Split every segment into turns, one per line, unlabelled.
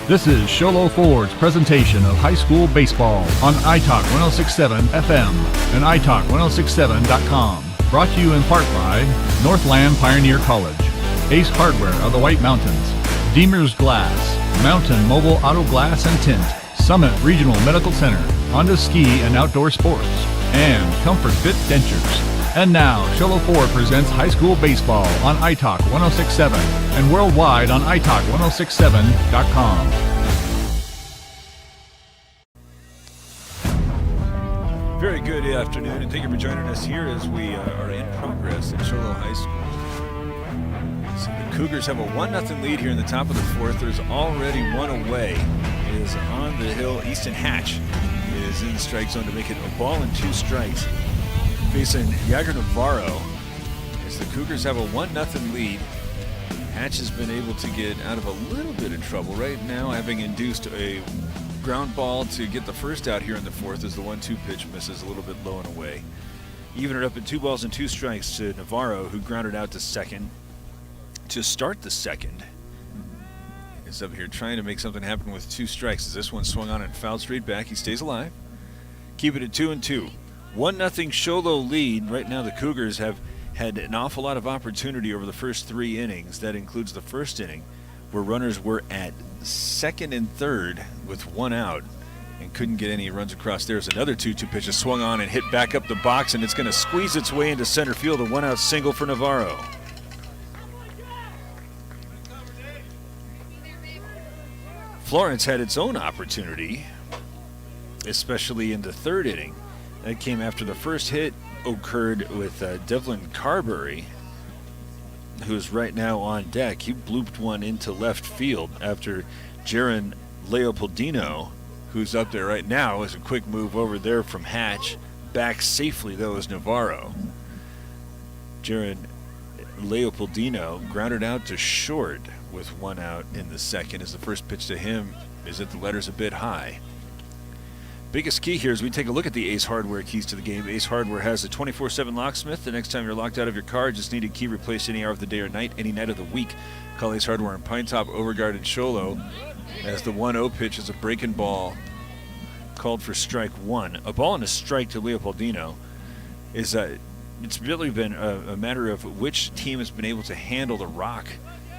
This is Sholo Ford's presentation of high school baseball on iTalk 106.7 FM and iTalk1067.com. Brought to you in part by Northland Pioneer College, Ace Hardware of the White Mountains, Deemer's Glass, Mountain Mobile Auto Glass and Tint, Summit Regional Medical Center, Honda Ski and Outdoor Sports, and Comfort Fit Dentures. And now, Sholo Ford presents high school baseball on iTalk 106.7 and worldwide on iTalk1067.com.
Very good afternoon, and thank you for joining us here as we are in progress at Sholo High School. So the Cougars have a 1-0 lead here in the top of the fourth. There's already one away. It is on the hill. Easton Hatch is in the strike zone to make it a ball and 2 strikes. Facing Yager Navarro as the Cougars have a 1-0 lead. Hatch has been able to get out of a little bit of trouble right now, having induced a ground ball to get the first out here in the fourth as the 1-2 pitch misses a little bit low and away. Even it up at 2 balls and 2 strikes to Navarro, who grounded out to second to start the second. Is up here trying to make something happen with 2 strikes as this one swung on and fouled straight back. He stays alive. Keep it at 2-2. 1-0 Sholo lead. Right now the Cougars have had an awful lot of opportunity over the first 3 innings. That includes the first inning where runners were at second and third with 1 out and couldn't get any runs across. There's another 2-2 pitch swung on and hit back up the box, and it's going to squeeze its way into center field. A 1-out single for Navarro. Florence had its own opportunity, especially in the 3rd inning. That came after the first hit occurred with Devlin Carberry, who's right now on deck. He blooped one into left field after Jaron Leopoldino, who's up there right now, is a quick move over there from Hatch. Back safely, though, is Navarro. Jaron Leopoldino grounded out to short with 1 out in the second as the first pitch to him is at the letters a bit high. Biggest key here is we take a look at the Ace Hardware keys to the game. Ace Hardware has a 24/7 locksmith. The next time you're locked out of your car, just need a key replaced any hour of the day or night, any night of the week. Call Ace Hardware in Pine Top, Overguard, and Sholo as the 1-0 pitch is a breaking ball called for strike 1. A ball and a strike to Leopoldino is it's really been a matter of which team has been able to handle the rock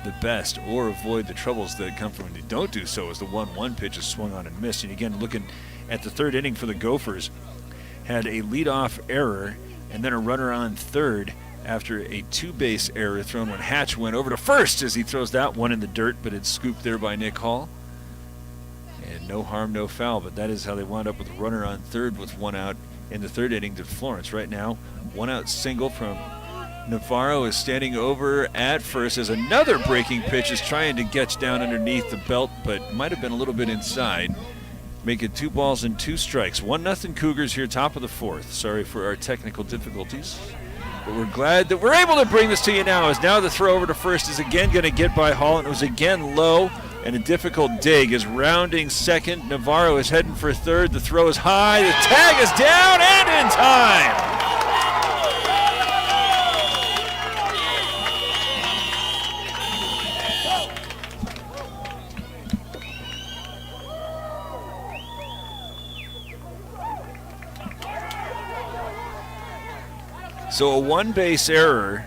the best or avoid the troubles that come from when they don't do so, as the 1-1 pitch is swung on and missed. And again, looking at the 3rd inning for the Gophers, had a leadoff error and then a runner on third after a 2-base error thrown when Hatch went over to first as he throws that one in the dirt, but it's scooped there by Nick Hall. And no harm, no foul, but that is how they wound up with a runner on third with 1 out in the 3rd inning to Florence. Right now, 1-out single from Navarro is standing over at first as another breaking pitch is trying to get down underneath the belt, but might have been a little bit inside. Make it 2 balls and 2 strikes. 1-0 Cougars here, top of the fourth. Sorry for our technical difficulties, but we're glad that we're able to bring this to you now. As now the throw over to first is again going to get by Hall, and it was again low and a difficult dig is rounding second. Navarro is heading for third. The throw is high. The tag is down and in time. So a 1-base error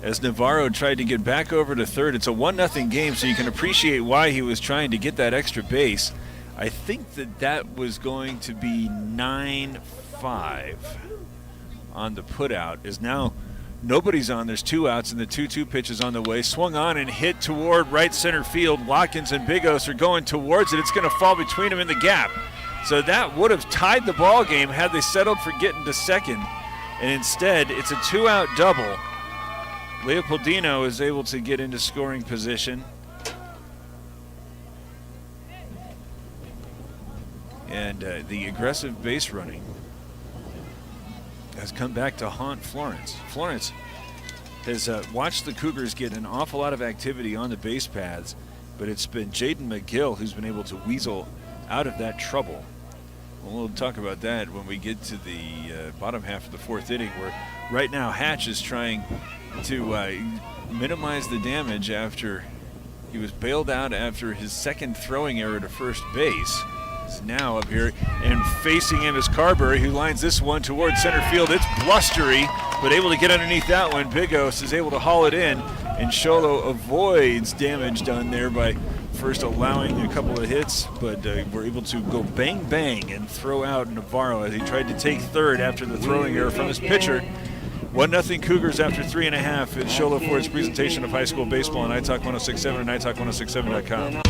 as Navarro tried to get back over to third. It's a 1-0 game, so you can appreciate why he was trying to get that extra base. I think that was going to be 9-5 on the putout. Is now nobody's on. There's 2 outs, and the 2-2 pitch is on the way. Swung on and hit toward right center field. Watkins and Bigos are going towards it. It's going to fall between them in the gap. So that would have tied the ball game had they settled for getting to second. And instead, it's a 2-out double. Leopoldino is able to get into scoring position. And the aggressive base running has come back to haunt Florence. Florence has watched the Cougars get an awful lot of activity on the base paths, but it's been Jaden McGill who's been able to weasel out of that trouble. We'll talk about that when we get to the bottom half of the 4th inning, where right now Hatch is trying to minimize the damage after He was bailed out after his second throwing error to first base. He's now up here, and facing him is Carberry, who lines this one towards center field. It's blustery, but able to get underneath that one. Bigos is able to haul it in, and Sholo avoids damage done there by first allowing a couple of hits, but were able to go bang bang and throw out Navarro as he tried to take third after the throwing error from his pitcher. 1-0 Cougars after 3.5. It's Sholo Ford's presentation of high school baseball on iTalk 106.7 and iTalk1067.com.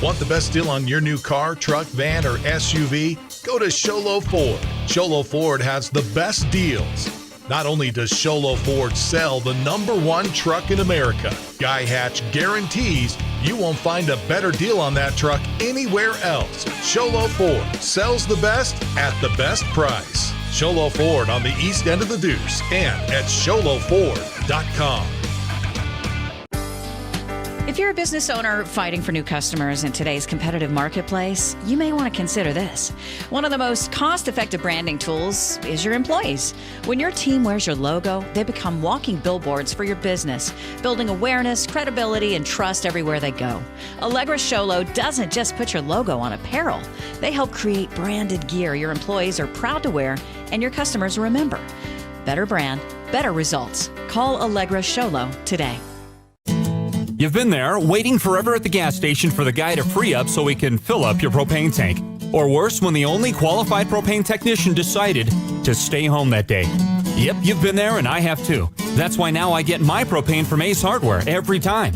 Want the best deal on your new car, truck, van, or SUV? Go to Sholo Ford. Sholo Ford has the best deals. Not only does Sholo Ford sell the #1 truck in America, Guy Hatch guarantees you won't find a better deal on that truck anywhere else. Sholo Ford sells the best at the best price. Sholo Ford on the east end of the Deuce and at sholoford.com.
If you're a business owner fighting for new customers in today's competitive marketplace, you may want to consider this. One of the most cost-effective branding tools is your employees. When your team wears your logo, they become walking billboards for your business, building awareness, credibility, and trust everywhere they go. Allegra Sholo doesn't just put your logo on apparel. They help create branded gear your employees are proud to wear and your customers remember. Better brand, better results. Call Allegra Sholo today.
You've been there, waiting forever at the gas station for the guy to free up so he can fill up your propane tank. Or worse, when the only qualified propane technician decided to stay home that day. Yep, you've been there and I have too. That's why now I get my propane from Ace Hardware every time.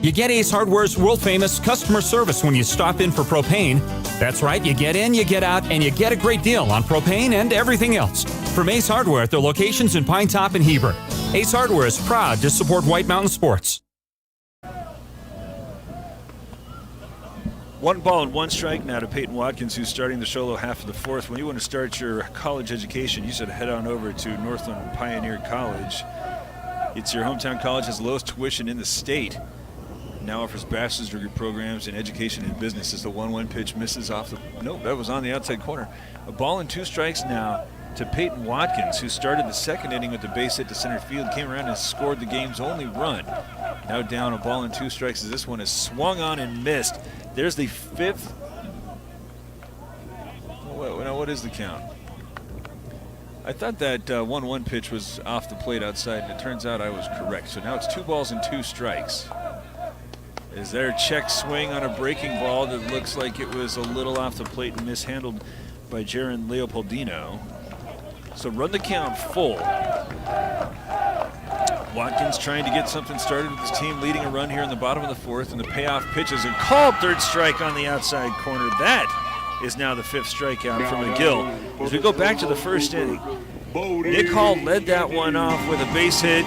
You get Ace Hardware's world-famous customer service when you stop in for propane. That's right, you get in, you get out, and you get a great deal on propane and everything else. From Ace Hardware at their locations in Pine Top and Heber. Ace Hardware is proud to support White Mountain Sports.
1 ball and 1 strike now to Peyton Watkins, who's starting the Sholo half of the fourth. When you want to start your college education, you should head on over to Northland Pioneer College. It's your hometown college, has the lowest tuition in the state. Now offers bachelor's degree programs in education and business. As the 1-1 pitch misses off the, nope, that was on the outside corner. A ball and 2 strikes now to Peyton Watkins, who started the second inning with the base hit to center field, came around and scored the game's only run. Now down a ball and 2 strikes as this one is swung on and missed. There's the 5th. Now what is the count? I thought that 1-1 pitch was off the plate outside, and it turns out I was correct. So now it's 2 balls and 2 strikes. Is there a check swing on a breaking ball that looks like it was a little off the plate and mishandled by Jaron Leopoldino. So run the count full. Watkins trying to get something started with his team, leading a run here in the bottom of the 4th, and the payoff pitch is a called 3rd strike on the outside corner. That is now the 5th strikeout from McGill. As we go back to the 1st inning, Nick Hall led that one off with a base hit.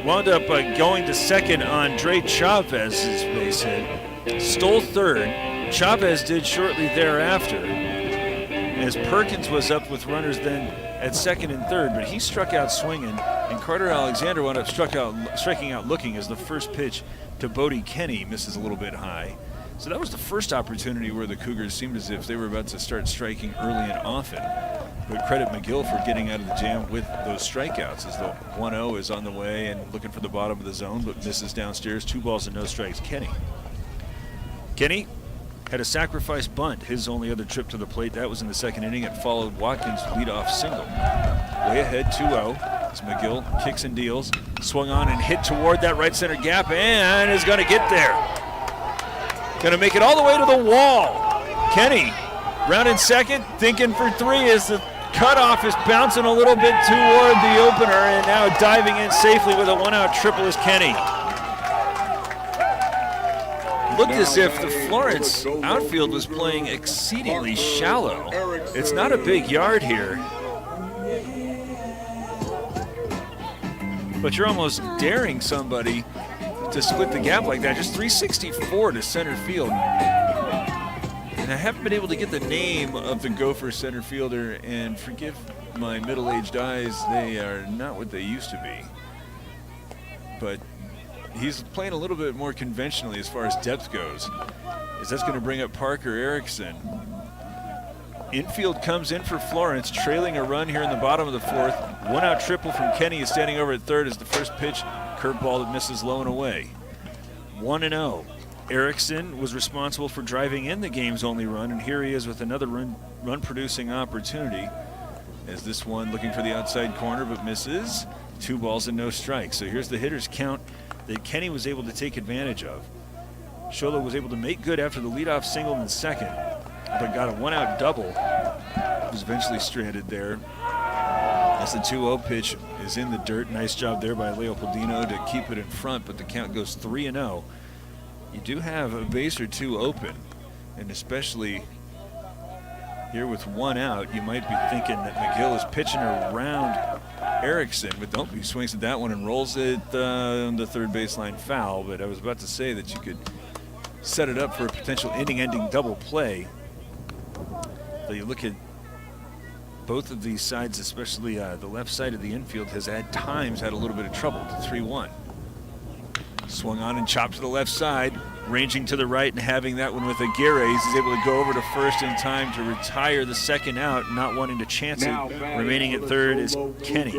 Wound up going to second on Dre Chavez's base hit. Stole 3rd. Chavez did shortly thereafter, as Perkins was up with runners then at 2nd and 3rd, but he struck out swinging, and Carter Alexander wound up striking out looking as the first pitch to Bodie Kenny misses a little bit high. So that was the first opportunity where the Cougars seemed as if they were about to start striking early and often. But credit McGill for getting out of the jam with those strikeouts, as the 1-0 is on the way and looking for the bottom of the zone, but misses downstairs. 2 balls and no strikes. Kenny had a sacrifice bunt, his only other trip to the plate. That was in the 2nd inning. It followed Watkins' leadoff single. Way ahead, 2-0. As McGill kicks and deals, swung on and hit toward that right center gap, and is going to get there. Going to make it all the way to the wall. Kenny rounding second, thinking for 3 as the cutoff is bouncing a little bit toward the opener, and now diving in safely with a 1-out triple is Kenny. Looked as if the Florence outfield was playing exceedingly shallow. It's not a big yard here, but you're almost daring somebody to split the gap like that. Just 364 to center field. And I haven't been able to get the name of the Gophers center fielder, and forgive my middle-aged eyes, they are not what they used to be. But he's playing a little bit more conventionally as far as depth goes, as that's going to bring up Parker Erickson. Infield comes in for Florence, trailing a run here in the bottom of the 4th. 1-out triple from Kenny is standing over at 3rd as the first pitch curveball that misses low and away. 1-0. Erickson was responsible for driving in the game's only run, and here he is with another run-producing opportunity. As this one looking for the outside corner but misses. 2 balls and no strikes. So here's the hitter's count that Kenny was able to take advantage of. Sholo was able to make good after the leadoff single in the second, but got a 1-out double. Was eventually stranded there. As the 2-0 pitch is in the dirt. Nice job there by Leopoldino to keep it in front, but the count goes 3-0. You do have a base or two open, and especially here with 1 out, you might be thinking that McGill is pitching around Erickson, but don't be, swings at that one and rolls it on the third baseline foul. But I was about to say that you could set it up for a potential inning-ending double play. So you look at both of these sides, especially the left side of the infield has at times had a little bit of trouble. The 3-1. Swung on and chopped to the left side, ranging to the right and having that one with Aguirre. He's able to go over to first in time to retire the second out, not wanting to chance it. Remaining at third is Kenny.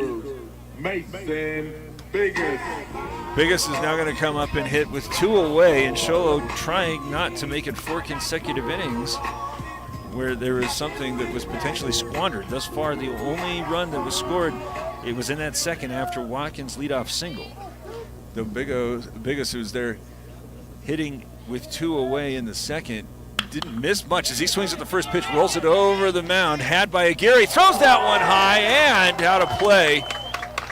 Biggest is now going to come up and hit with 2 away, and Sholo trying not to make it 4 consecutive innings where there was something that was potentially squandered. Thus far, the only run that was scored, it was in that second after Watkins' leadoff single. The Biggest, who's there hitting with 2 away in the second, didn't miss much as he swings at the first pitch, rolls it over the mound, had by Aguirre, throws that one high and out of play.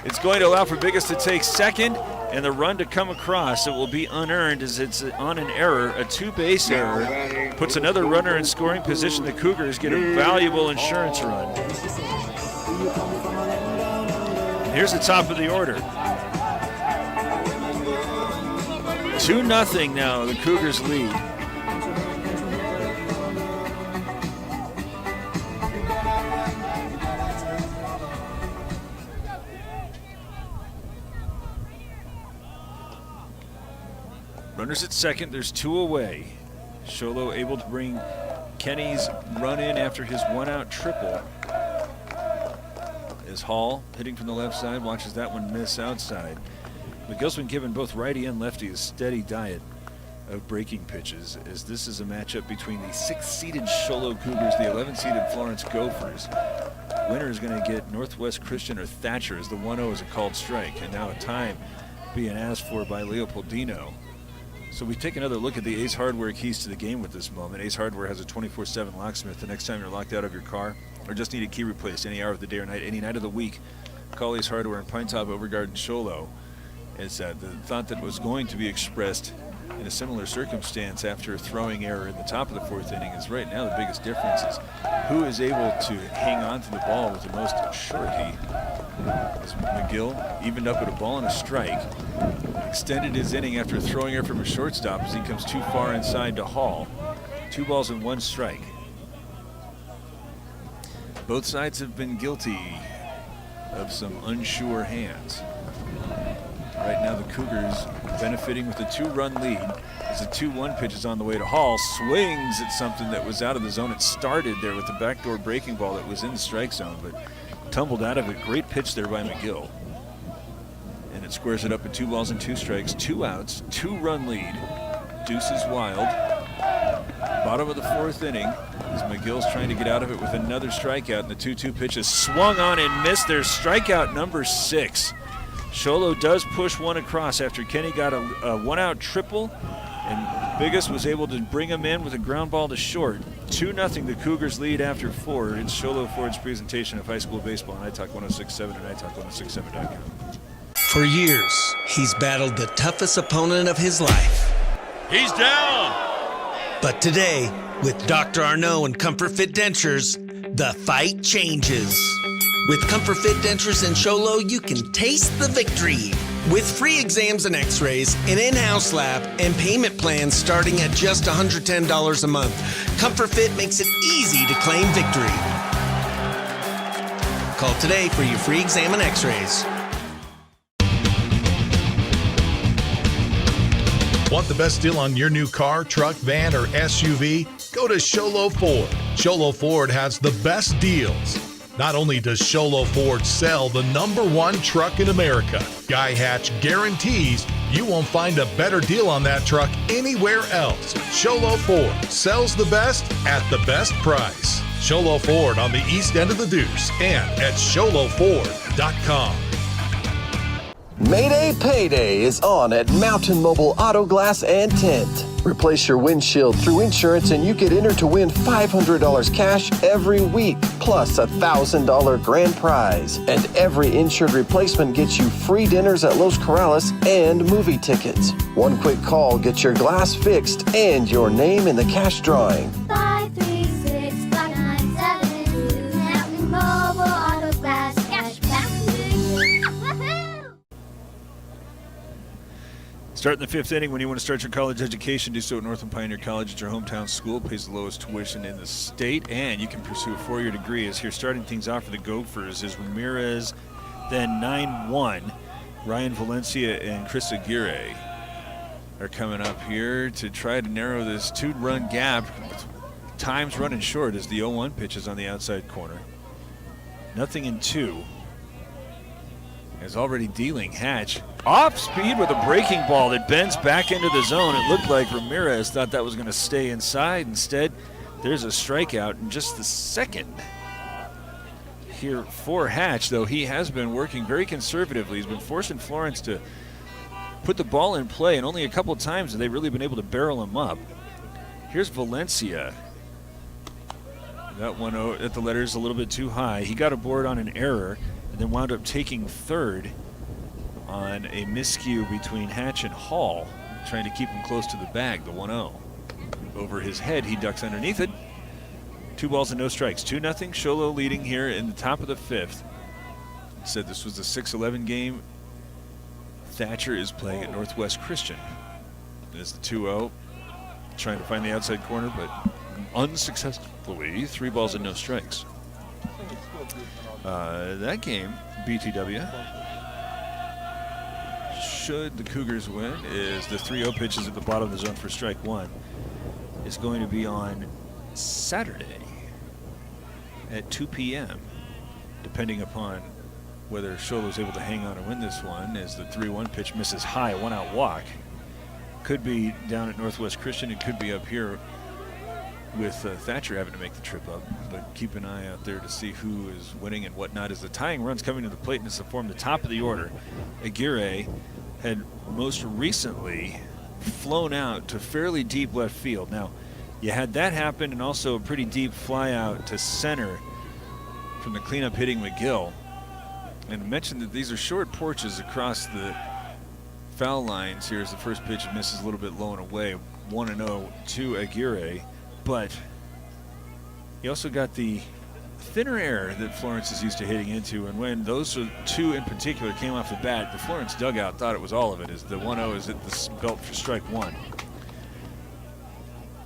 It's going to allow for Biggest to take second and the run to come across. It will be unearned as it's on an error, a 2-base error. Puts another runner in scoring position. The Cougars get a valuable insurance run. Here's the top of the order. 2-0 now, the Cougars lead. Runners at second, there's 2 away. Sholo able to bring Kenny's run in after his 1-out triple. As Hall, hitting from the left side, watches that one miss outside. McGill's been given both righty and lefty a steady diet of breaking pitches, as this is a matchup between the 6th-seeded Sholo Cougars, the 11th-seeded Florence Gophers. Winner is going to get Northwest Christian or Thatcher, as the 1-0 is a called strike, and now a time being asked for by Leopoldino. So we take another look at the Ace Hardware keys to the game with this moment. Ace Hardware has a 24/7 locksmith. The next time you're locked out of your car or just need a key replaced any hour of the day or night, any night of the week, call Ace Hardware in Pine Top, Overgarden, Sholo. It's the thought that was going to be expressed in a similar circumstance after a throwing error in the top of the 4th inning is right now the biggest difference is who is able to hang on to the ball with the most surety. As McGill evened up at a ball and a strike, extended his inning after a throwing error from a shortstop as he comes too far inside to Hall. 2 balls and 1 strike. Both sides have been guilty of some unsure hands. Right now the Cougars benefiting with a 2-run lead as the 2-1 pitch is on the way to Hall. Swings at something that was out of the zone. It started there with the backdoor breaking ball that was in the strike zone, but tumbled out of it. Great pitch there by McGill. And it squares it up at 2 balls and 2 strikes, 2 outs, 2-run lead. Deuces wild. Bottom of the 4th inning as McGill's trying to get out of it with another strikeout, and the 2-2 pitch is swung on and missed. There's strikeout number 6. Sholo does push one across after Kenny got a 1-out triple, and Biggest was able to bring him in with a ground ball to short. 2-0 the Cougars lead after 4. It's Sholo Ford's presentation of high school baseball on iTalk 106.7 and iTalk106.7.com.
For years, he's battled the toughest opponent of his life.
He's down!
But today, with Dr. Arnaud and Comfort Fit Dentures, the fight changes. With Comfort Fit Dentures and Sholo, you can taste the victory. With free exams and x-rays, an in-house lab, and payment plans starting at just $110 a month, Comfort Fit makes it easy to claim victory. Call today for your free exam and x-rays.
Want the best deal on your new car, truck, van, or SUV? Go to Sholo Ford. Sholo Ford has the best deals. Not only does Sholo Ford sell the #1 truck in America, Guy Hatch guarantees you won't find a better deal on that truck anywhere else. Sholo Ford sells the best at the best price. Sholo Ford on the east end of the Deuce and at SholoFord.com.
Mayday Payday is on at Mountain Mobile Auto Glass and Tint. Replace your windshield through insurance and you get entered to win $500 cash every week, plus a $1,000 grand prize. And every insured replacement gets you free dinners at Los Corrales and movie tickets. One quick call gets your glass fixed and your name in the cash drawing.
536-5972, Mountain Mobile Auto Glass cash back. Woohoo!
Start in the 5th inning. When you want to start your college education, do so at Northland Pioneer College. It's your hometown school, pays the lowest tuition in the state, and you can pursue a 4-year degree. As here starting things off for the Gophers is Ramirez, then 9-1. Ryan Valencia and Chris Aguirre are coming up here to try to narrow this 2-run gap. Time's running short as the 0-1 pitch is on the outside corner. 0-2. Is already dealing. Hatch off speed with a breaking ball that bends back into the zone. It looked like Ramirez thought that was going to stay inside. Instead, there's a strikeout in just the second here for Hatch, though he has been working very conservatively. He's been forcing Florence to put the ball in play, and only a couple times have they really been able to barrel him up. Here's Valencia. That one at the letters a little bit too high. He got aboard on an error and then wound up taking third on a miscue between Hatch and Hall, trying to keep him close to the bag, the 1-0. Over his head, he ducks underneath it. 2 balls and no strikes. 2-0, Sholo leading here in the top of the 5th. Said this was a 6-11 game. Thatcher is playing at Northwest Christian. There's the 2-0, trying to find the outside corner, but unsuccessfully. 3 balls and no strikes. That game, BTW, should the Cougars win, is the 3-0 pitches at the bottom of the zone for strike 1. Is going to be on Saturday at 2 p.m., depending upon whether Sholo's able to hang on and win this one, as the 3-1 pitch misses high, 1-out walk. Could be down at Northwest Christian. It could be up here with Thatcher having to make the trip up, but keep an eye out there to see who is winning and whatnot as the tying runs coming to the plate, and it's to form the top of the order. Aguirre had most recently flown out to fairly deep left field. Now, you had that happen and also a pretty deep fly out to center from the cleanup hitting McGill. And I mentioned that these are short porches across the foul lines here as the first pitch misses a little bit low and away. 1-0 to Aguirre. But he also got the thinner air that Florence is used to hitting into, and when those 2 in particular came off the bat, the Florence dugout thought it was all of it, as the 1-0 is at the belt for strike 1.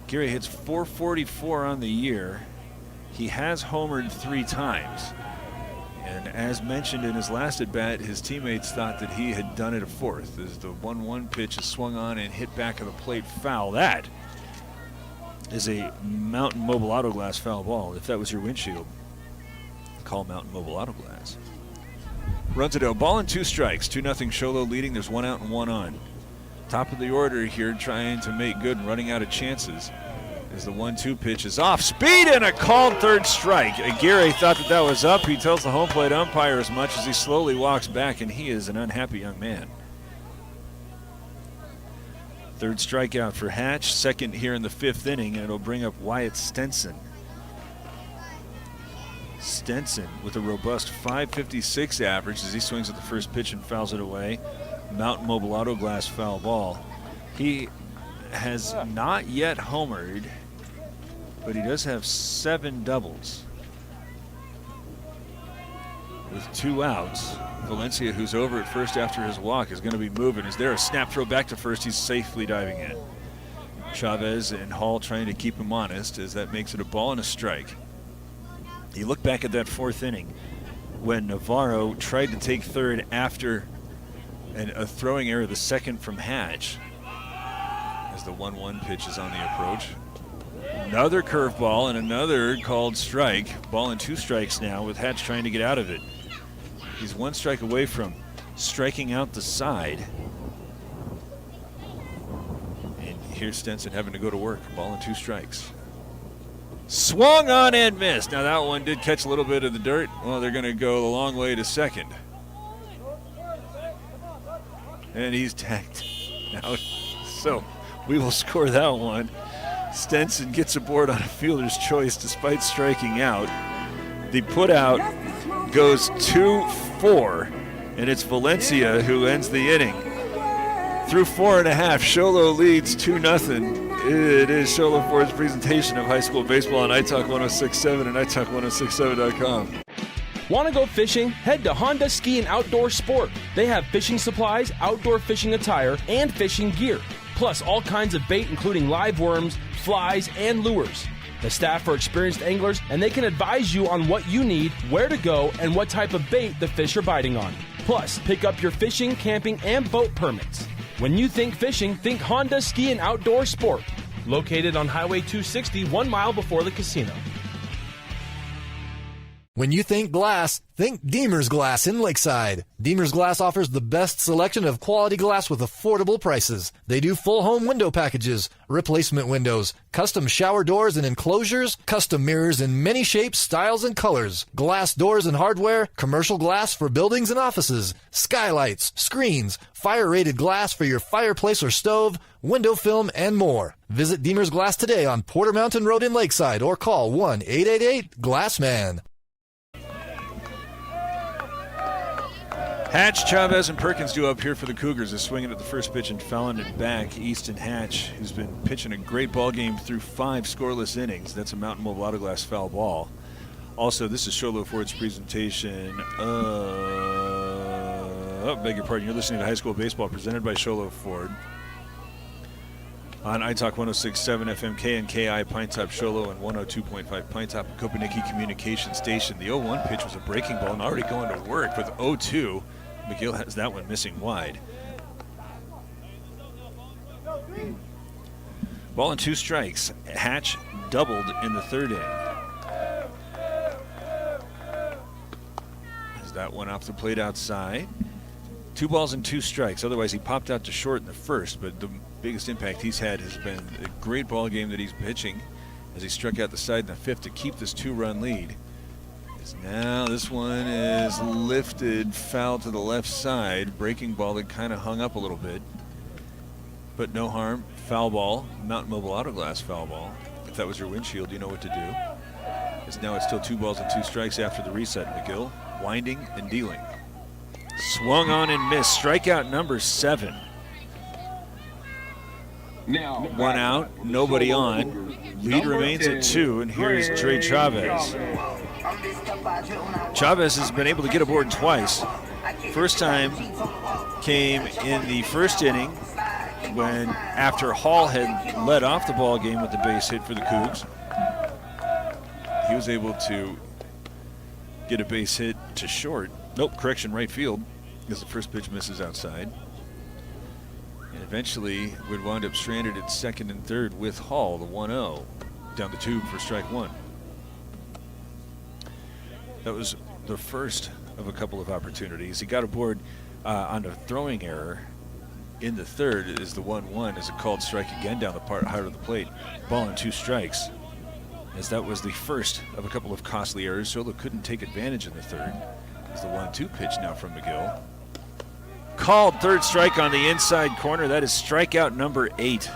Gary hits .444 on the year. He has homered 3 times. And as mentioned in his last at-bat, his teammates thought that he had done it a 4th, as the 1-1 pitch is swung on and hit back of the plate foul. That is a Mountain Mobile Auto Glass foul ball. If that was your windshield, call Mountain Mobile Auto Glass. Runs it out. Ball and 2 strikes. 2-0 Sholo leading. There's 1 out and 1 on. Top of the order here, trying to make good and running out of chances. As the 1-2 pitch is off speed and a called 3rd strike. Aguirre thought that was up. He tells the home plate umpire as much as he slowly walks back, and he is an unhappy young man. 3rd strikeout for Hatch, 2nd here in the 5th inning, and it'll bring up Wyatt Stenson. Stenson with a robust .556 average as he swings at the first pitch and fouls it away. Mountain Mobile Auto Glass foul ball. He has not yet homered, but he does have 7 doubles. With 2 outs, Valencia, who's over at first after his walk, is going to be moving. Is there a snap throw back to first? He's safely diving in. Chavez and Hall trying to keep him honest, as that makes it a ball and a strike. You look back at that 4th inning when Navarro tried to take 3rd after a throwing error, the 2nd from Hatch, as the 1-1 pitch is on the approach. Another curveball and another called strike. Ball and 2 strikes now with Hatch trying to get out of it. He's 1 strike away from striking out the side. And here's Stenson having to go to work. Ball and 2 strikes. Swung on and missed. Now that one did catch a little bit of the dirt. Well, they're going to go the long way to second. And he's tagged out. So we will score that one. Stenson gets aboard on a fielder's choice despite striking out. The put out goes 2-4, and it's Valencia who ends the inning. Through 4.5, Sholo leads 2-0. It is Sholo Ford's presentation of high school baseball on iTalk 106.7 and iTalk1067.com.
Want to go fishing? Head to Honda Ski and Outdoor Sport. They have fishing supplies, outdoor fishing attire, and fishing gear. Plus all kinds of bait including live worms, flies, and lures. The staff are experienced anglers and they can advise you on what you need, where to go, and what type of bait the fish are biting on. Plus, pick up your fishing, camping, and boat permits. When you think fishing, think Honda Ski and Outdoor Sport. Located on Highway 260, 1 mile before the casino.
When you think glass, think Deemer's Glass in Lakeside. Deemer's Glass offers the best selection of quality glass with affordable prices. They do full home window packages, replacement windows, custom shower doors and enclosures, custom mirrors in many shapes, styles, and colors, glass doors and hardware, commercial glass for buildings and offices, skylights, screens, fire-rated glass for your fireplace or stove, window film, and more. Visit Deemer's Glass today on Porter Mountain Road in Lakeside or call 1-888-GLASSMAN.
Hatch, Chavez, and Perkins do up here for the Cougars. Is swinging at the first pitch and fouling it back. Easton Hatch, who's been pitching a great ball game through 5 scoreless innings. That's a Mountain Mobile Autoglass foul ball. Also, this is Sholo Ford's presentation beg your pardon. You're listening to High School Baseball presented by Sholo Ford on iTalk 106.7 FM KNKI Pine Top Sholo and 102.5 Pine Top Kopaniki Communication Station. The 0-1 pitch was a breaking ball and already going to work with 0-2. McGill has that one missing wide. Ball and 2 strikes. Hatch doubled in the 3rd inning. Is that one off the plate outside? 2 balls and 2 strikes. Otherwise, he popped out to short in the 1st, but the biggest impact he's had has been a great ball game that he's pitching as he struck out the side in the 5th to keep this 2-run lead. Now this one is lifted foul to the left side. Breaking ball that kind of hung up a little bit. But no harm. Foul ball. Mountain Mobile Autoglass foul ball. If that was your windshield, you know what to do. As now it's still 2 balls and 2 strikes after the reset. McGill winding and dealing. Swung on and missed. Strikeout number 7.
Now,
1 out, nobody on. Lead remains at 2, and here's Trey Chavez. Chavez has been able to get aboard twice. First time came in the 1st inning when, after Hall had led off the ball game with the base hit for the Cougs, he was able to get a base hit to short. Nope, correction, right field, because the first pitch misses outside. And eventually would wind up stranded at 2nd and 3rd with Hall, the 1-0, down the tube for strike 1. That was the first of a couple of opportunities. He got aboard on a throwing error in the 3rd as the 1-1 is a called strike again down the heart of the plate. Ball and 2 strikes, as that was the first of a couple of costly errors. Sholo couldn't take advantage in the 3rd. As the 1-2 pitch now from McGill. Called 3rd strike on the inside corner. That is strikeout number 8.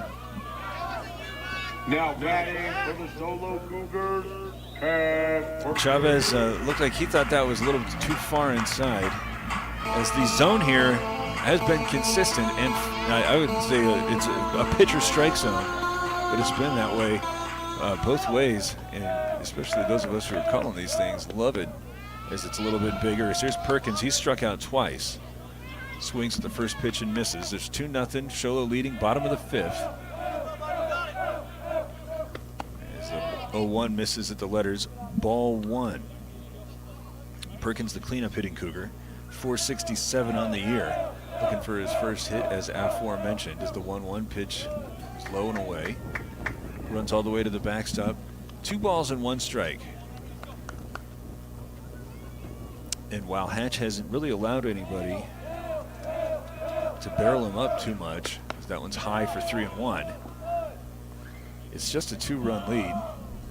Now batting for the Sholo Cougars.
Chavez looked like he thought that was a little too far inside, as the zone here has been consistent, and I would say it's a pitcher strike zone, but it's been that way both ways, and especially those of us who are calling these things love it as it's a little bit bigger. Here's Perkins. He's struck out twice. Swings at the first pitch and misses. There's 2-0. Sholo leading, bottom of the 5th. As the 0-1 misses at the letters, ball 1. Perkins, the cleanup hitting Cougar, 467 on the year. Looking for his first hit, as aforementioned, as the 1-1 pitch is low and away. runs all the way to the backstop. 2 balls and 1 strike. And while Hatch hasn't really allowed anybody to barrel him up too much, that one's high for 3-1. It's just a 2-run lead.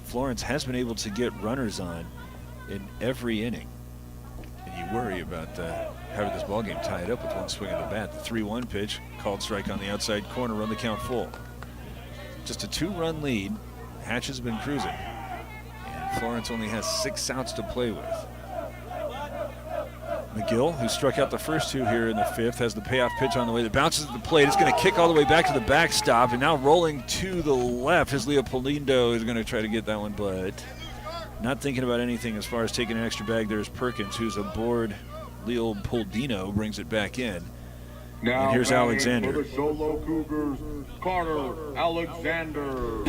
Florence has been able to get runners on in every inning. And you worry about having this ballgame tied up with 1 swing of the bat. The 3-1 pitch, called strike on the outside corner, run the count full. Just a 2-run lead. Hatch has been cruising. And Florence only has 6 outs to play with. McGill, who struck out the first 2 here in the 5th, has the payoff pitch on the way that bounces at the plate. It's going to kick all the way back to the backstop, and now rolling to the left is Leopoldino is going to try to get that one, but not thinking about anything as far as taking an extra bag. There's Perkins, who's aboard. Leopoldino brings it back in.
Now
and here's Alexander.
For the Solo Cougars, Carter Alexander.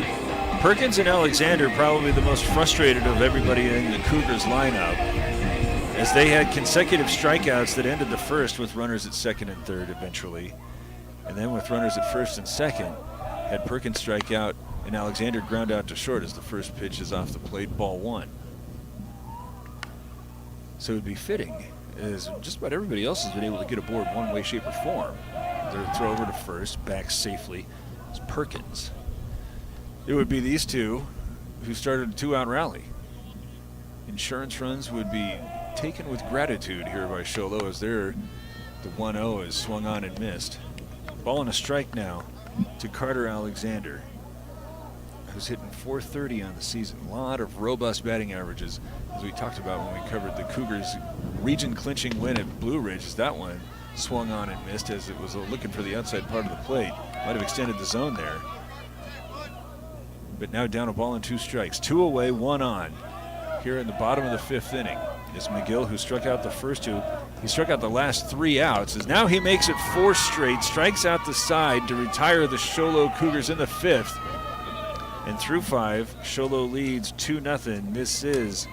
Perkins and Alexander probably the most frustrated of everybody in the Cougars lineup, as they had consecutive strikeouts that ended the first with runners at second and third eventually. And then with runners at first and second, had Perkins strike out and Alexander ground out to short as the first pitch is off the plate, ball 1. So it would be fitting, as just about everybody else has been able to get aboard one way, shape, or form. Their throw over to first, back safely, is Perkins. It would be these two who started a 2-out rally. Insurance runs would be taken with gratitude here by Sholo, as the 1-0 is swung on and missed. Ball and a strike now to Carter Alexander, who's hitting .430 on the season. A lot of robust batting averages, as we talked about when we covered the Cougars' region-clinching win at Blue Ridge, as that one swung on and missed as it was looking for the outside part of the plate. Might have extended the zone there. But now down a ball and 2 strikes. 2 away, 1 on. Here in the bottom of the 5th inning is McGill, who struck out the first 2. He struck out the last 3 outs, as now he makes it 4 straight, strikes out the side to retire the Sholo Cougars in the 5th. And through 5, Sholo leads 2-0. This is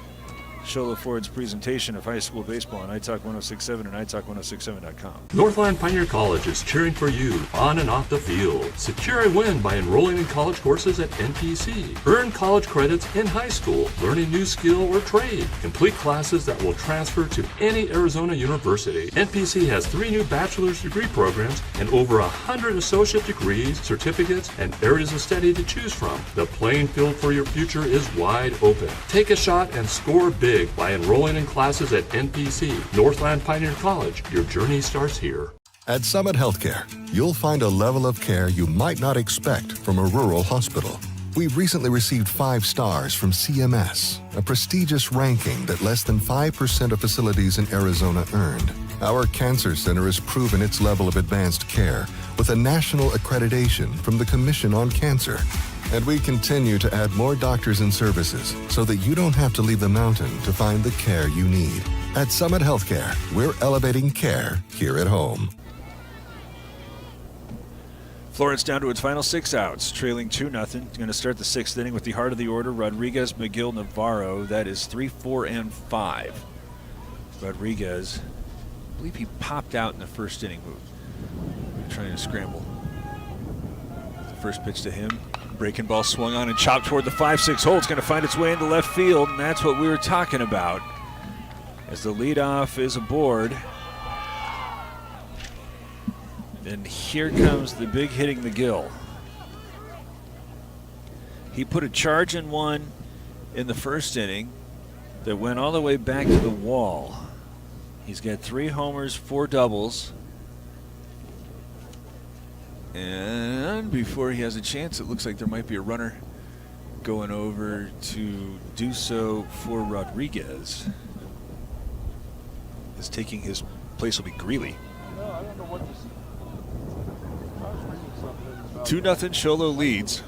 Sholo Ford's presentation of high school baseball on iTalk 106.7 and iTalk1067.com.
Northland Pioneer College is cheering for you on and off the field. Secure a win by enrolling in college courses at NPC. Earn college credits in high school, learn a new skill or trade. Complete classes that will transfer to any Arizona university. NPC has 3 new bachelor's degree programs and over 100 associate degrees, certificates, and areas of study to choose from. The playing field for your future is wide open. Take a shot and score big by enrolling in classes at NPC, Northland Pioneer College. Your journey starts here.
At Summit Healthcare, you'll find a level of care you might not expect from a rural hospital. We've recently received 5 stars from CMS, a prestigious ranking that less than 5% of facilities in Arizona earned. Our cancer center has proven its level of advanced care with a national accreditation from the Commission on Cancer. And we continue to add more doctors and services so that you don't have to leave the mountain to find the care you need. At Summit Healthcare, we're elevating care here at home.
Florence down to its final 6 outs, trailing 2-0. Going to start the 6th inning with the heart of the order, Rodriguez, McGill, Navarro. That is 3, 4, and 5. Rodriguez, I believe he popped out in the first inning. Trying to scramble. The first pitch to him. Breaking ball swung on and chopped toward the 5-6 hole. It's going to find its way into left field, and that's what we were talking about. As the leadoff is aboard. And here comes the big hitting McGill. He put a charge in one in the first inning that went all the way back to the wall. He's got 3 homers, 4 doubles. And before he has a chance, it looks like there might be a runner going over to do so for Rodriguez. Is taking his place will be Greeley. 2-0 Sholo leads.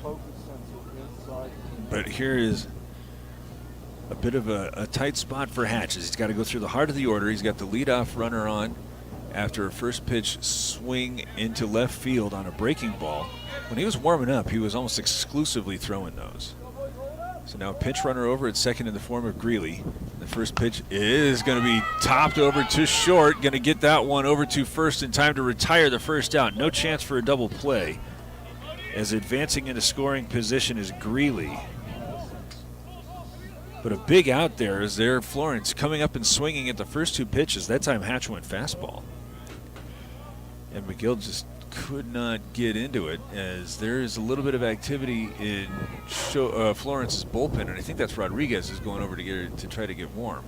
But here is a bit of a tight spot for Hatch. He's got to go through the heart of the order. He's got the leadoff runner on after a first pitch swing into left field on a breaking ball. When he was warming up, he was almost exclusively throwing those. So now a pinch runner over at second in the form of Greeley. The first pitch is going to be topped over to short. Going to get that one over to first in time to retire the first out. No chance for a double play. as advancing into scoring position is Greeley. But a big out there is there Florence coming up and swinging at the first 2 pitches. That time Hatch went fastball. And McGill just could not get into it, as there is a little bit of activity in Florence's bullpen, and I think that's Rodriguez is going over to try to get warm.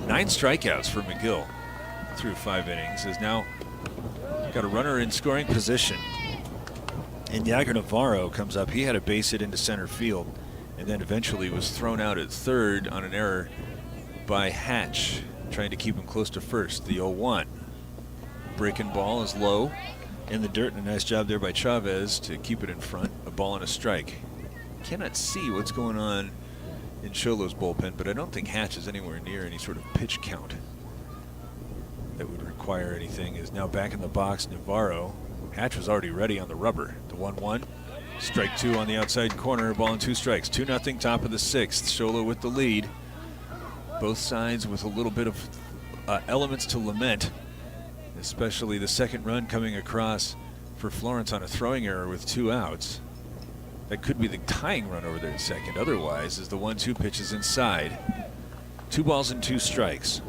9 strikeouts for McGill through 5 innings. Has now got a runner in scoring position. And Yager Navarro comes up. He had a base hit into center field, and then eventually was thrown out at third on an error by Hatch, trying to keep him close to first. The 0-1. Breaking ball is low in the dirt, and a nice job there by Chavez to keep it in front. A ball and a strike. Cannot see what's going on in Sholo's bullpen, but I don't think Hatch is anywhere near any sort of pitch count that would require anything. Is now back in the box. Navarro. Hatch was already ready on the rubber. The 1-1. Strike 2 on the outside corner. Ball and 2 strikes. 2-0, top of the 6th. Sholo with the lead. Both sides with a little bit of elements to lament, especially the second run coming across for Florence on a throwing error with 2 outs. That could be the tying run over there at second. Otherwise, as the 1-2 pitch is inside. 2 balls and 2 strikes.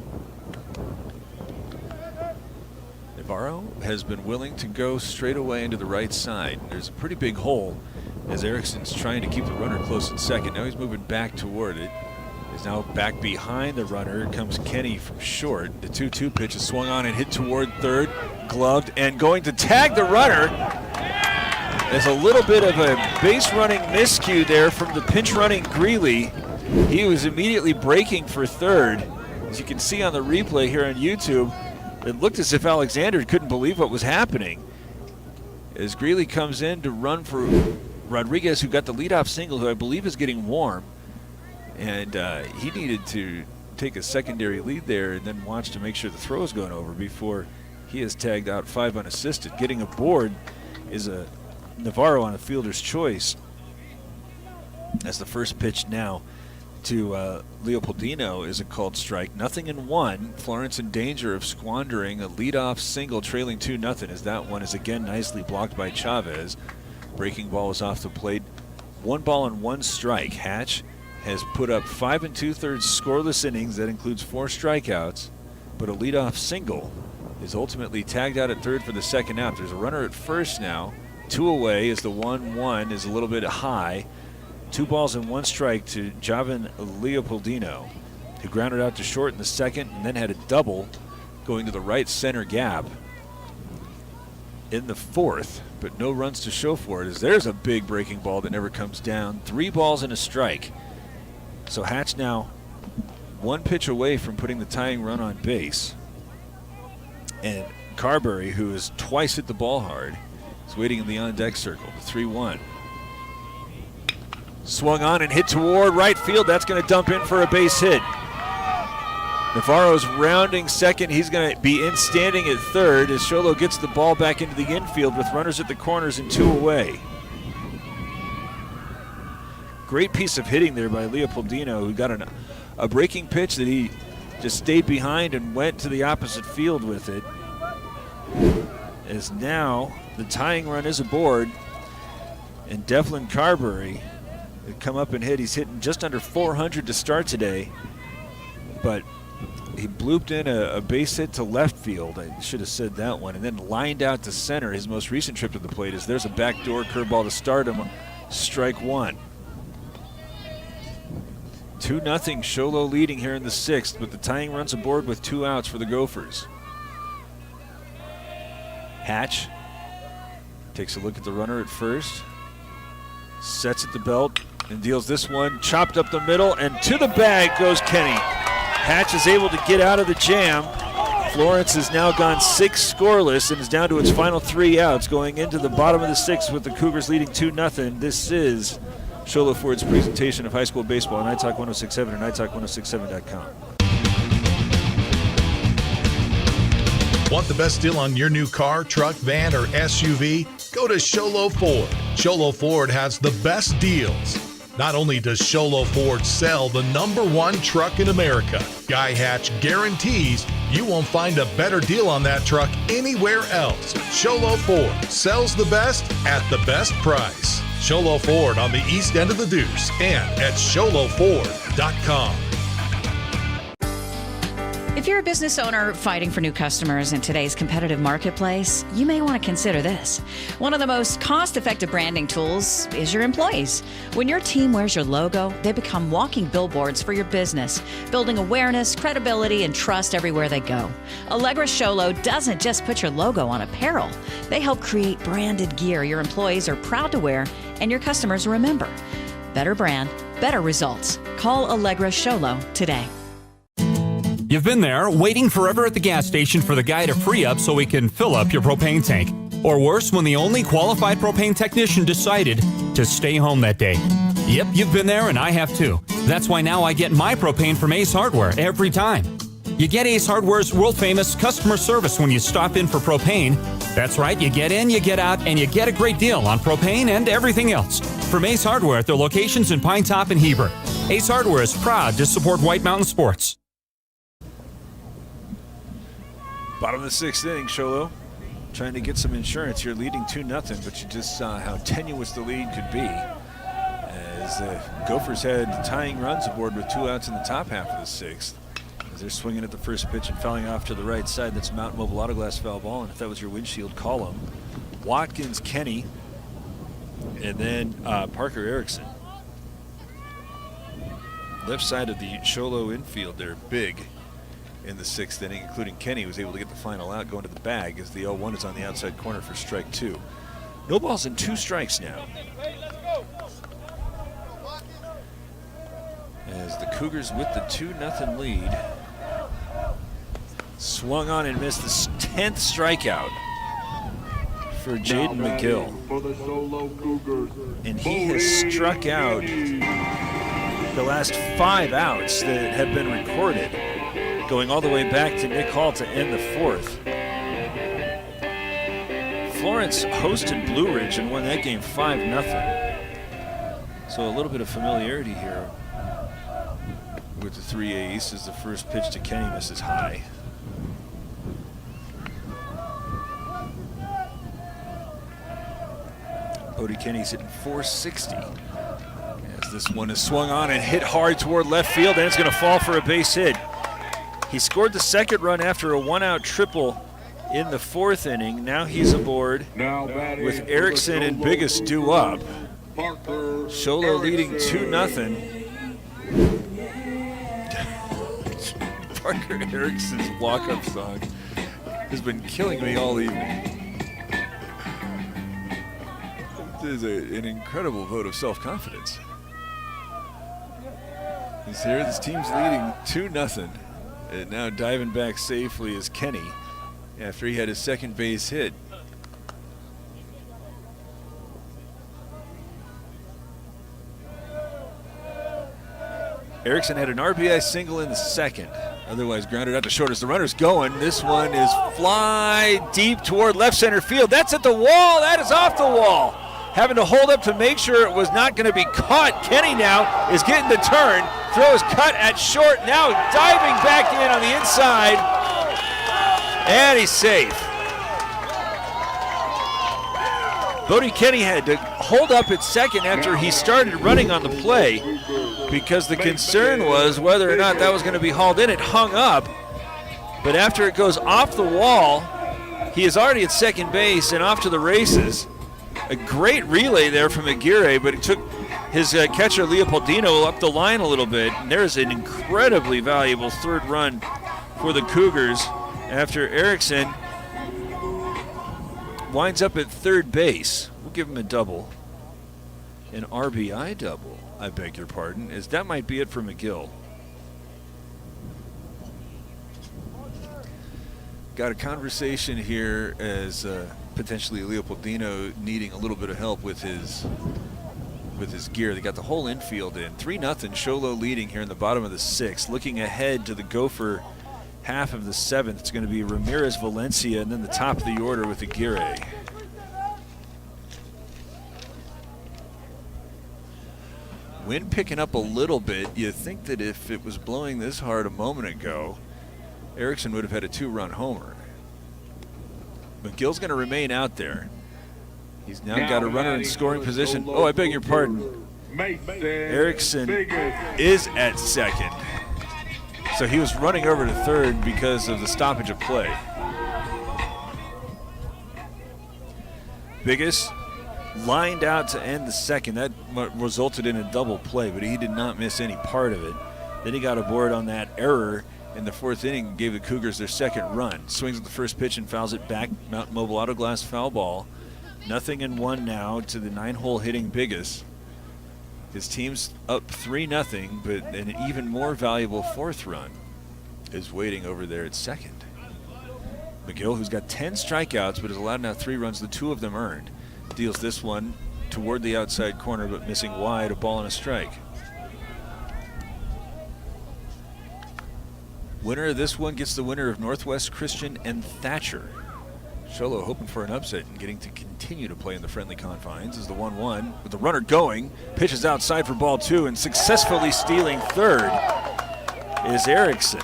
Navarro has been willing to go straight away into the right side. There's a pretty big hole as Erickson's trying to keep the runner close at second. Now he's moving back toward it. He's now back behind the runner. Comes Kenny from short. The 2-2 pitch is swung on and hit toward third. Gloved and going to tag the runner. There's a little bit of a base running miscue there from the pinch running Greeley. He was immediately braking for third. As you can see on the replay here on YouTube, it looked as if Alexander couldn't believe what was happening. As Greeley comes in to run for Rodriguez, who got the leadoff single, who I believe is getting warm. And he needed to take a secondary lead there and then watch to make sure the throw is going over before he is tagged out 5 unassisted. Getting aboard is a Navarro on a fielder's choice. As the first pitch now to Leopoldino is a called strike. 0-1. Florence in danger of squandering a leadoff single trailing 2-0, as that one is again nicely blocked by Chavez. Breaking ball is off the plate. 1 ball and 1 strike. Hatch has put up 5 2/3 scoreless innings. That includes 4 strikeouts, but a leadoff single is ultimately tagged out at third for the second out. There's a runner at first now. 2 away as the 1-1 is a little bit high. 2 balls and 1 strike to Javan Leopoldino, who grounded out to short in the second and then had a double going to the right center gap in the 4th, but no runs to show for it, as there's a big breaking ball that never comes down. 3 balls and a strike. So Hatch now 1 pitch away from putting the tying run on base. And Carberry, who has twice hit the ball hard, is waiting in the on-deck circle. The 3-1. Swung on and hit toward right field. That's going to dump in for a base hit. Navarro's rounding second. He's going to be in standing at third as Sholo gets the ball back into the infield with runners at the corners and 2 away. Great piece of hitting there by Leopoldino, who got a breaking pitch that he just stayed behind and went to the opposite field with it. As now the tying run is aboard, and Devlin Carberry had come up and hit. He's hitting just under 400 to start today, but he blooped in a base hit to left field. I should have said that one, and then lined out to center. His most recent trip to the plate is there's a backdoor curveball to start him. Strike 1. 2-0, Sholo leading here in the 6th, but the tying runs aboard with 2 outs for the Gophers. Hatch takes a look at the runner at first, sets at the belt, and deals this one, chopped up the middle, and to the bag goes Kenny. Hatch is able to get out of the jam. Florence has now gone 6 scoreless and is down to its final 3 outs going into the bottom of the 6th with the Cougars leading 2-0. This is Sholo Ford's presentation of high school baseball on iTalk 106.7 and iTalk106.7.com.
Want the best deal on your new car, truck, van, or SUV? Go to Sholo Ford. Sholo Ford has the best deals. Not only does Sholo Ford sell the #1 truck in America, Guy Hatch guarantees you won't find a better deal on that truck anywhere else. Sholo Ford sells the best at the best price. Sholo Ford on the east end of the Deuce and at sholoford.com.
If you're a business owner fighting for new customers in today's competitive marketplace, you may want to consider this. One of the most cost-effective branding tools is your employees. When your team wears your logo, they become walking billboards for your business, building awareness, credibility, and trust everywhere they go. Allegra Sholo doesn't just put your logo on apparel. They help create branded gear your employees are proud to wear and your customers remember. Better brand, better results. Call Allegra Sholo today.
You've been there, waiting forever at the gas station for the guy to free up so he can fill up your propane tank. Or worse, when the only qualified propane technician decided to stay home that day. Yep, you've been there and I have too. That's why now I get my propane from Ace Hardware every time. You get Ace Hardware's world-famous customer service when you stop in for propane. That's right, you get in, you get out, and you get a great deal on propane and everything else. From Ace Hardware at their locations in Pine Top and Heber. Ace Hardware is proud to support White Mountain Sports.
Bottom of the 6th inning, Sholo trying to get some insurance. You're leading 2-0, but you just saw how tenuous the lead could be as the Gophers had tying runs aboard with 2 outs in the top half of the 6th. As they're swinging at the first pitch and fouling off to the right side. That's Mountain Mobile Auto Glass foul ball, and if that was your windshield, call them. Watkins, Kenny, and then Parker Erickson. Left side of the Sholo infield there, big in the 6th inning, including Kenny, was able to get the final out going to the bag as the 0-1 is on the outside corner for strike 2. No balls and 2 strikes now. As the Cougars with the 2-0 lead. Swung on and missed the 10th strikeout for Jaden McGill. And he has struck out the last 5 outs that have been recorded, going all the way back to Nick Hall to end the 4th. Florence hosted Blue Ridge and won that game 5-0. So a little bit of familiarity here with the 3A East as the first pitch to Kenny misses high. Bodie Kenny's hitting .460. As this one is swung on and hit hard toward left field, and it's going to fall for a base hit. He scored the 2nd run after a 1-out triple in the 4th inning. Now he's aboard with Erickson and Biggest due up. Sholo leading 2-0. Parker Erickson's walk-up song has been killing me all evening. This is an incredible vote of self-confidence. He's here, this team's leading 2-0. And now diving back safely is Kenny after he had his 2nd base hit. Erickson had an RBI single in the 2nd, otherwise grounded out to short as the runner's going. This one is fly deep toward left center field. That's at the wall. That is off the wall. Having to hold up to make sure it was not going to be caught. Kenny now is getting the turn. Throws cut at short. Now diving back in on the inside. And he's safe. Bodie Kenny had to hold up at second after he started running on the play because the concern was whether or not that was going to be hauled in. It hung up. But after it goes off the wall, he is already at second base and off to the races. A great relay there from Aguirre, but it took his catcher Leopoldino up the line a little bit. And there's an incredibly valuable 3rd run for the Cougars after Erickson winds up at 3rd base. We'll give him a double. An RBI double, I beg your pardon, as that might be it for McGill. Got a conversation here as potentially Leopoldino needing a little bit of help with his gear. They got the whole infield in. 3-0, Sholo leading here in the bottom of the 6th. Looking ahead to the Gopher half of the 7th, it's going to be Ramirez, Valencia, and then the top of the order with Aguirre. Wind picking up a little bit. You think that if it was blowing this hard a moment ago, Erickson would have had a 2-run homer. McGill's going to remain out there. He's now got a runner in scoring position. Oh, I beg your pardon. Erickson is at second. So he was running over to third because of the stoppage of play. Biggest lined out to end the second. That resulted in a double play, but he did not miss any part of it. Then he got aboard on that error in the 4th inning and gave the Cougars their 2nd run. Swings at the first pitch and fouls it back. Mountain Mobile Auto Glass foul ball. 0-1 now to the 9-hole hitting Biggest. His team's up 3-0, but an even more valuable 4th run is waiting over there at second. McGill, who's got 10 strikeouts but has allowed now 3 runs, the 2 of them earned, deals this one toward the outside corner but missing wide, a ball and a strike. Winner of this one gets the winner of Northwest Christian and Thatcher. Sholo hoping for an upset and getting to continue to play in the friendly confines as the 1-1 with the runner going, pitches outside for ball 2, and successfully stealing third is Erickson.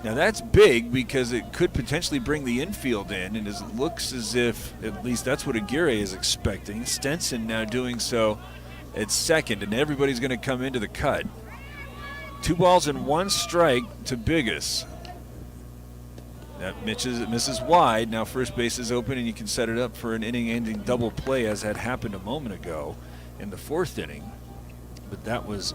Now that's big because it could potentially bring the infield in, and it looks as if, at least that's what Aguirre is expecting. Stenson now doing so at second, and everybody's going to come into the cut. 2 balls and 1 strike to Biggest. That misses wide. Now first base is open, and you can set it up for an inning-ending double play as had happened a moment ago in the 4th inning. But that was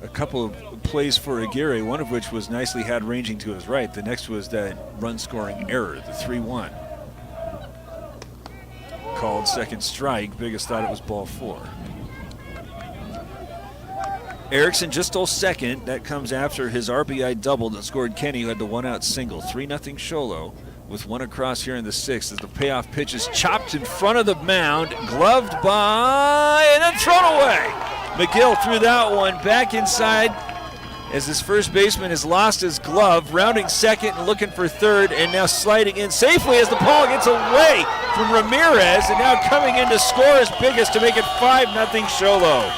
a couple of plays for Aguirre, one of which was nicely had ranging to his right. The next was that run-scoring error, the 3-1. Called second strike. Biggest thought it was ball 4. Erickson just stole second. That comes after his RBI double that scored Kenny, who had the 1-out single. 3-0 Sholo with 1 across here in the 6th as the payoff pitch is chopped in front of the mound, gloved by, and then thrown away. McGill threw that one back inside as his first baseman has lost his glove, rounding second and looking for third, and now sliding in safely as the ball gets away from Ramirez, and now coming in to score is Biggest to make it 5-0 Sholo.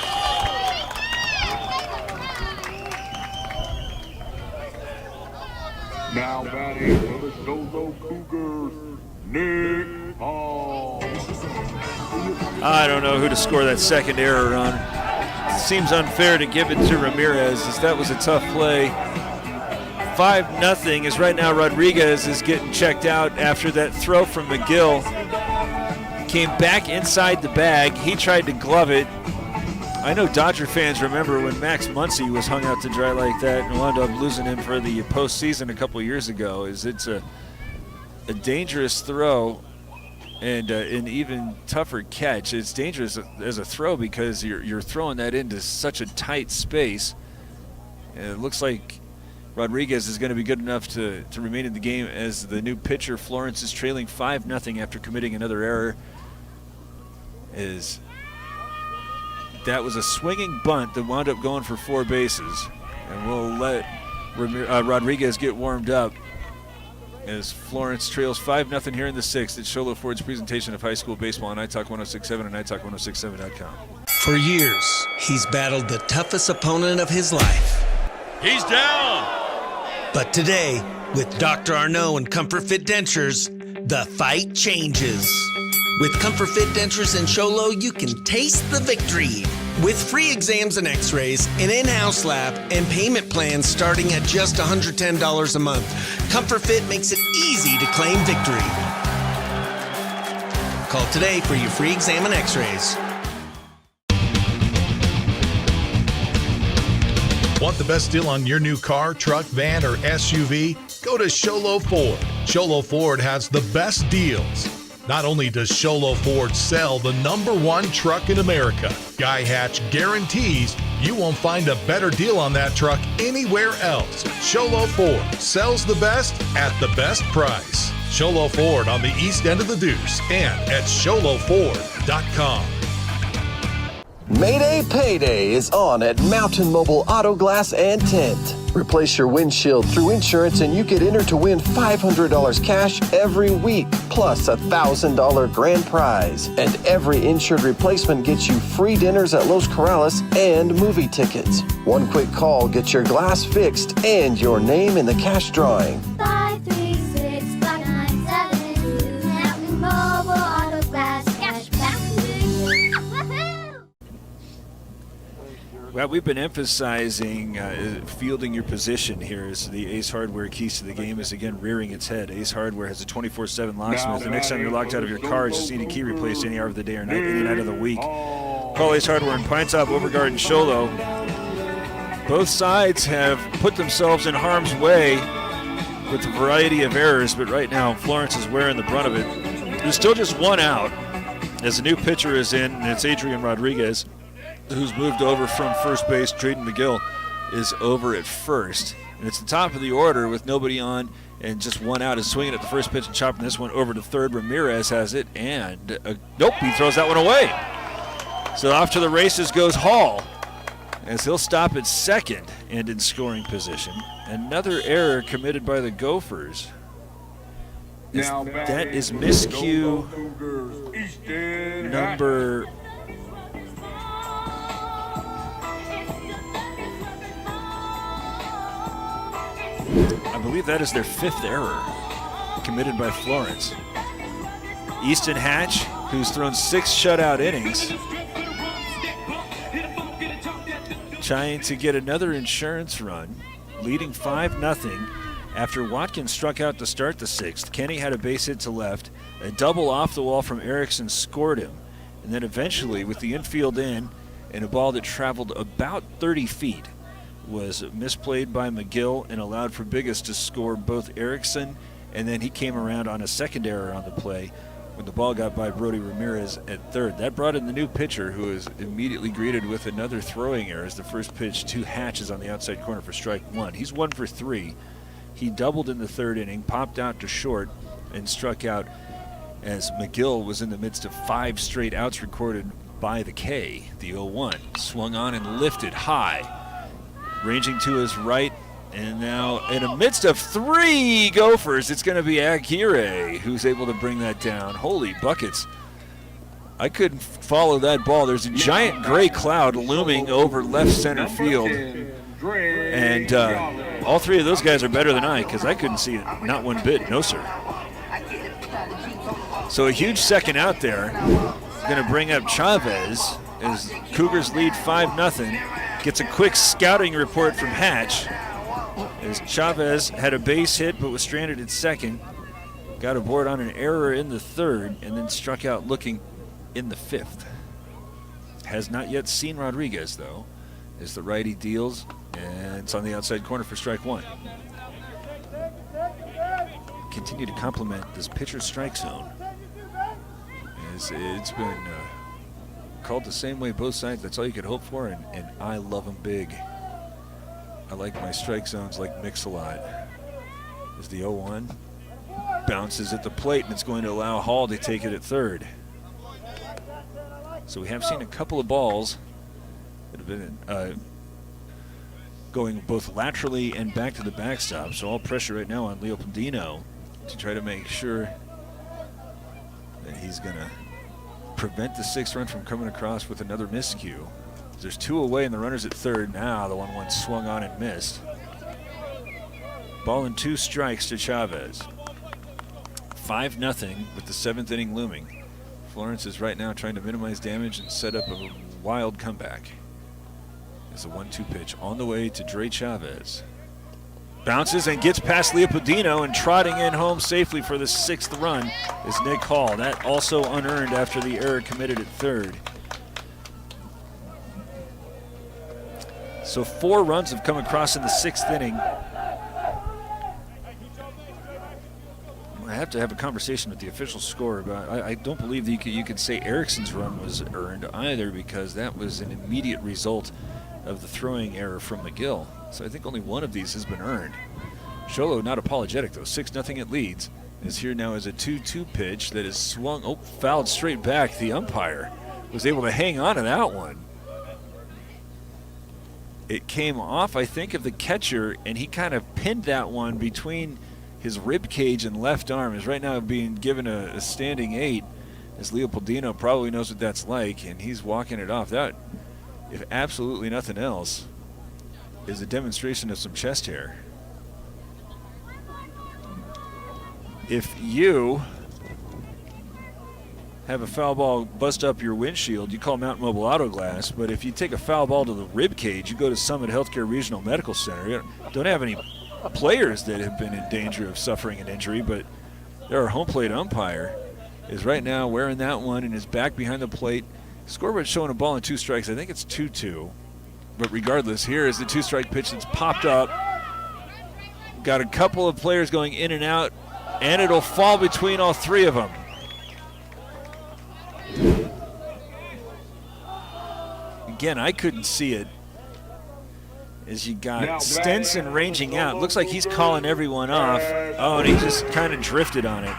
Now batting for the Sholo Cougars, Nick Hall.
I don't know who to score that second error on. It seems unfair to give it to Ramirez, as that was a tough play. 5-0 as right now Rodriguez is getting checked out after that throw from McGill. Came back inside the bag. He tried to glove it. I know Dodger fans remember when Max Muncy was hung out to dry like that and wound up losing him for the postseason a couple years ago. It's a dangerous throw and an even tougher catch. It's dangerous as a throw because you're throwing that into such a tight space. And it looks like Rodriguez is going to be good enough to remain in the game as the new pitcher. Florence is trailing 5-0 after committing another error. That was a swinging bunt that wound up going for 4 bases. And we'll let Rodriguez get warmed up as Florence trails 5-0 here in the 6th. It's Sholo Ford's presentation of high school baseball on iTalk 106.7 and iTalk1067.com.
For years, he's battled the toughest opponent of his life.
He's down!
But today, with Dr. Arnaud and Comfort Fit Dentures, the fight changes. With Comfort Fit Dentures and Sholo, you can taste the victory. With free exams and x-rays, an in-house lab, and payment plans starting at just $110 a month, Comfort Fit makes it easy to claim victory. Call today for your free exam and x-rays.
Want the best deal on your new car, truck, van, or SUV? Go to Sholo Ford. Sholo Ford has the best deals. Not only does Sholo Ford sell the #1 truck in America, Guy Hatch guarantees you won't find a better deal on that truck anywhere else. Sholo Ford sells the best at the best price. Sholo Ford on the east end of the Deuce and at SholoFord.com.
Mayday Payday is on at Mountain Mobile Auto Glass and Tint. Replace your windshield through insurance and you get entered to win $500 cash every week, plus a $1,000 grand prize. And every insured replacement gets you free dinners at Los Corrales and movie tickets. One quick call gets your glass fixed and your name in the cash drawing.
536-5972. Mountain Mobile Auto Glass cash back to you. Woohoo!
Well, we've been emphasizing fielding your position here as the Ace Hardware keys to the game is again rearing its head. Ace Hardware has a 24/7 locksmith. The next time you're locked out of your car, just need a key replaced any hour of the day or night, any night of the week. Call Ace Hardware in Pine Top, Overguard, and Sholo. Both sides have put themselves in harm's way with a variety of errors, but right now Florence is wearing the brunt of it. There's still just one out as a new pitcher is in, and it's Adrian Rodriguez, who's moved over from first base. Drayden McGill is over at first. And it's the top of the order with nobody on and just one out, is swinging at the first pitch and chopping this one over to third. Ramirez has it, and nope, he throws that one away. So off to the races goes Hall, as he'll stop at second and in scoring position. Another error committed by the Gophers. That is miscue number... I believe that is their fifth error committed by Florence. Easton Hatch, who's thrown 6 shutout innings, trying to get another insurance run, leading 5-0 after Watkins struck out to start the 6th. Kenny had a base hit to left. A double off the wall from Erickson scored him. And then eventually, with the infield in and a ball that traveled about 30 feet, was misplayed by McGill and allowed for Biggis to score both Erickson, and then he came around on a second error on the play when the ball got by Brody Ramirez at third. That brought in the new pitcher, who is immediately greeted with another throwing error as the first pitch to Hatch is on the outside corner for strike one. He's 1 for 3. He doubled in the third inning, popped out to short, and struck out as McGill was in the midst of 5 straight outs recorded by the K. The 0-1 swung on and lifted high, ranging to his right, and now in the midst of 3 Gophers, it's going to be Aguirre who's able to bring that down. Holy buckets. I couldn't follow that ball. There's a giant gray cloud looming over left center field, and all 3 of those guys are better than I, because I couldn't see it, not one bit. No, sir. So a huge second out there. Going to bring up Chavez as Cougars lead 5-0. Gets a quick scouting report from Hatch as Chavez had a base hit but was stranded at second. Got aboard on an error in the third and then struck out looking in the 5th. Has not yet seen Rodriguez, though, as the righty deals, and it's on the outside corner for strike one. Continue to complement this pitcher's strike zone, as it's been called the same way both sides. That's all you could hope for, and I love them big. I like my strike zones like Mix-a-Lot. As the 0-1 bounces at the plate, and it's going to allow Hall to take it at third. So we have seen a couple of balls that have been going both laterally and back to the backstop. So all pressure right now on Leopoldino to try to make sure that he's going to prevent the 6th run from coming across with another miscue. There's 2 away and the runner's at third. Now the 1-1 swung on and missed. Ball and 2 strikes to Chavez. 5-0 with the 7th inning looming. Florence is right now trying to minimize damage and set up a wild comeback. It's a 1-2 pitch on the way to Dre Chavez. Bounces and gets past Leopoldino, and trotting in home safely for the 6th run is Nick Hall. That also unearned after the error committed at third. So 4 runs have come across in the 6th inning. I have to have a conversation with the official score about. I don't believe that you could say Erickson's run was earned either, because that was an immediate result of the throwing error from McGill. So I think only one of these has been earned. Sholo not apologetic though. 6-0 it leads. Is here now as a 2-2 pitch that is swung. Oh, fouled straight back. The umpire was able to hang on to that one. It came off, I think, of the catcher, and he kind of pinned that one between his rib cage and left arm. Is right now being given a standing 8, as Leopoldino probably knows what that's like, and he's walking it off. That, if absolutely nothing else, is a demonstration of some chest hair. If you have a foul ball bust up your windshield, you call Mountain Mobile Auto Glass. But if you take a foul ball to the rib cage, you go to Summit Healthcare Regional Medical Center. You don't have any players that have been in danger of suffering an injury, but their home plate umpire is right now wearing that one and is back behind the plate. Scoreboard showing a ball and 2 strikes. I think it's 2-2. But regardless, here is the 2-strike pitch that's popped up. Got a couple of players going in and out, and it'll fall between all 3 of them. Again, I couldn't see it as you got Stenson ranging out. Looks like he's calling everyone off. Oh, and he just kind of drifted on it.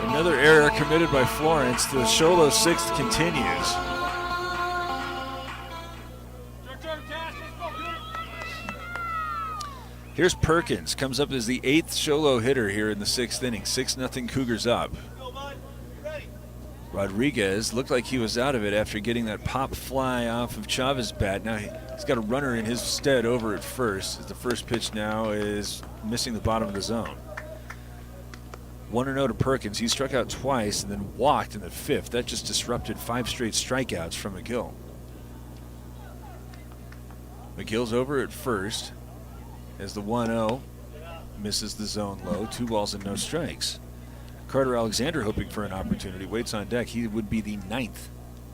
Another error committed by Florence. The Sholo 6th continues. Here's Perkins, comes up as the 8th Sholo hitter here in the 6th inning. 6-0 Cougars up. Rodriguez looked like he was out of it after getting that pop fly off of Chavez's bat. Now he's got a runner in his stead over at first. The first pitch now is missing the bottom of the zone. 1-0 to Perkins. He struck out twice and then walked in the 5th. That just disrupted 5 straight strikeouts from McGill. McGill's over at first as the 1-0 misses the zone low. 2 balls and no strikes. Carter Alexander hoping for an opportunity. Waits on deck. He would be the 9th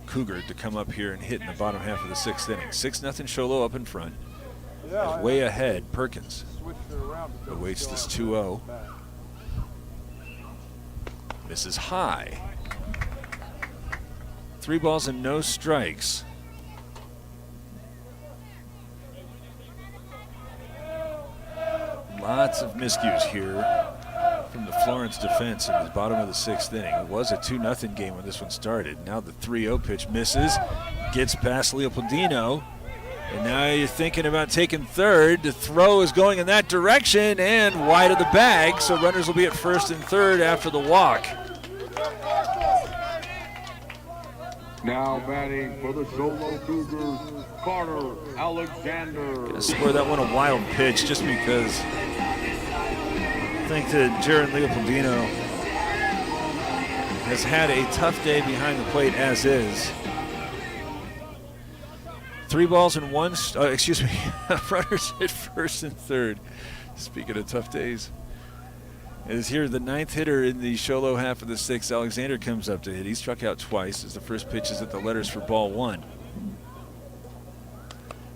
Cougar to come up here and hit in the bottom half of the 6th inning. 6-0 Sholo up in front. Way ahead, Perkins awaits this 2-0. Misses high. 3 balls and no strikes. Lots of miscues here from the Florence defense in the bottom of the 6th inning. It was a 2-0 game when this one started. Now the 3-0 pitch misses, gets past Leopoldino, and now you're thinking about taking third. The throw is going in that direction and wide of the bag, so runners will be at first and third after the walk.
Now batting for the Sholo Cougars, Carter Alexander.
Gonna score that one a wild pitch just because I think that Jaron Leopoldino has had a tough day behind the plate as is. 3 balls and 1, runners at first and third. Speaking of tough days. As here the 9th hitter in the Sholo half of the 6th, Alexander comes up to hit. He struck out twice as the first pitch is at the letters for ball 1.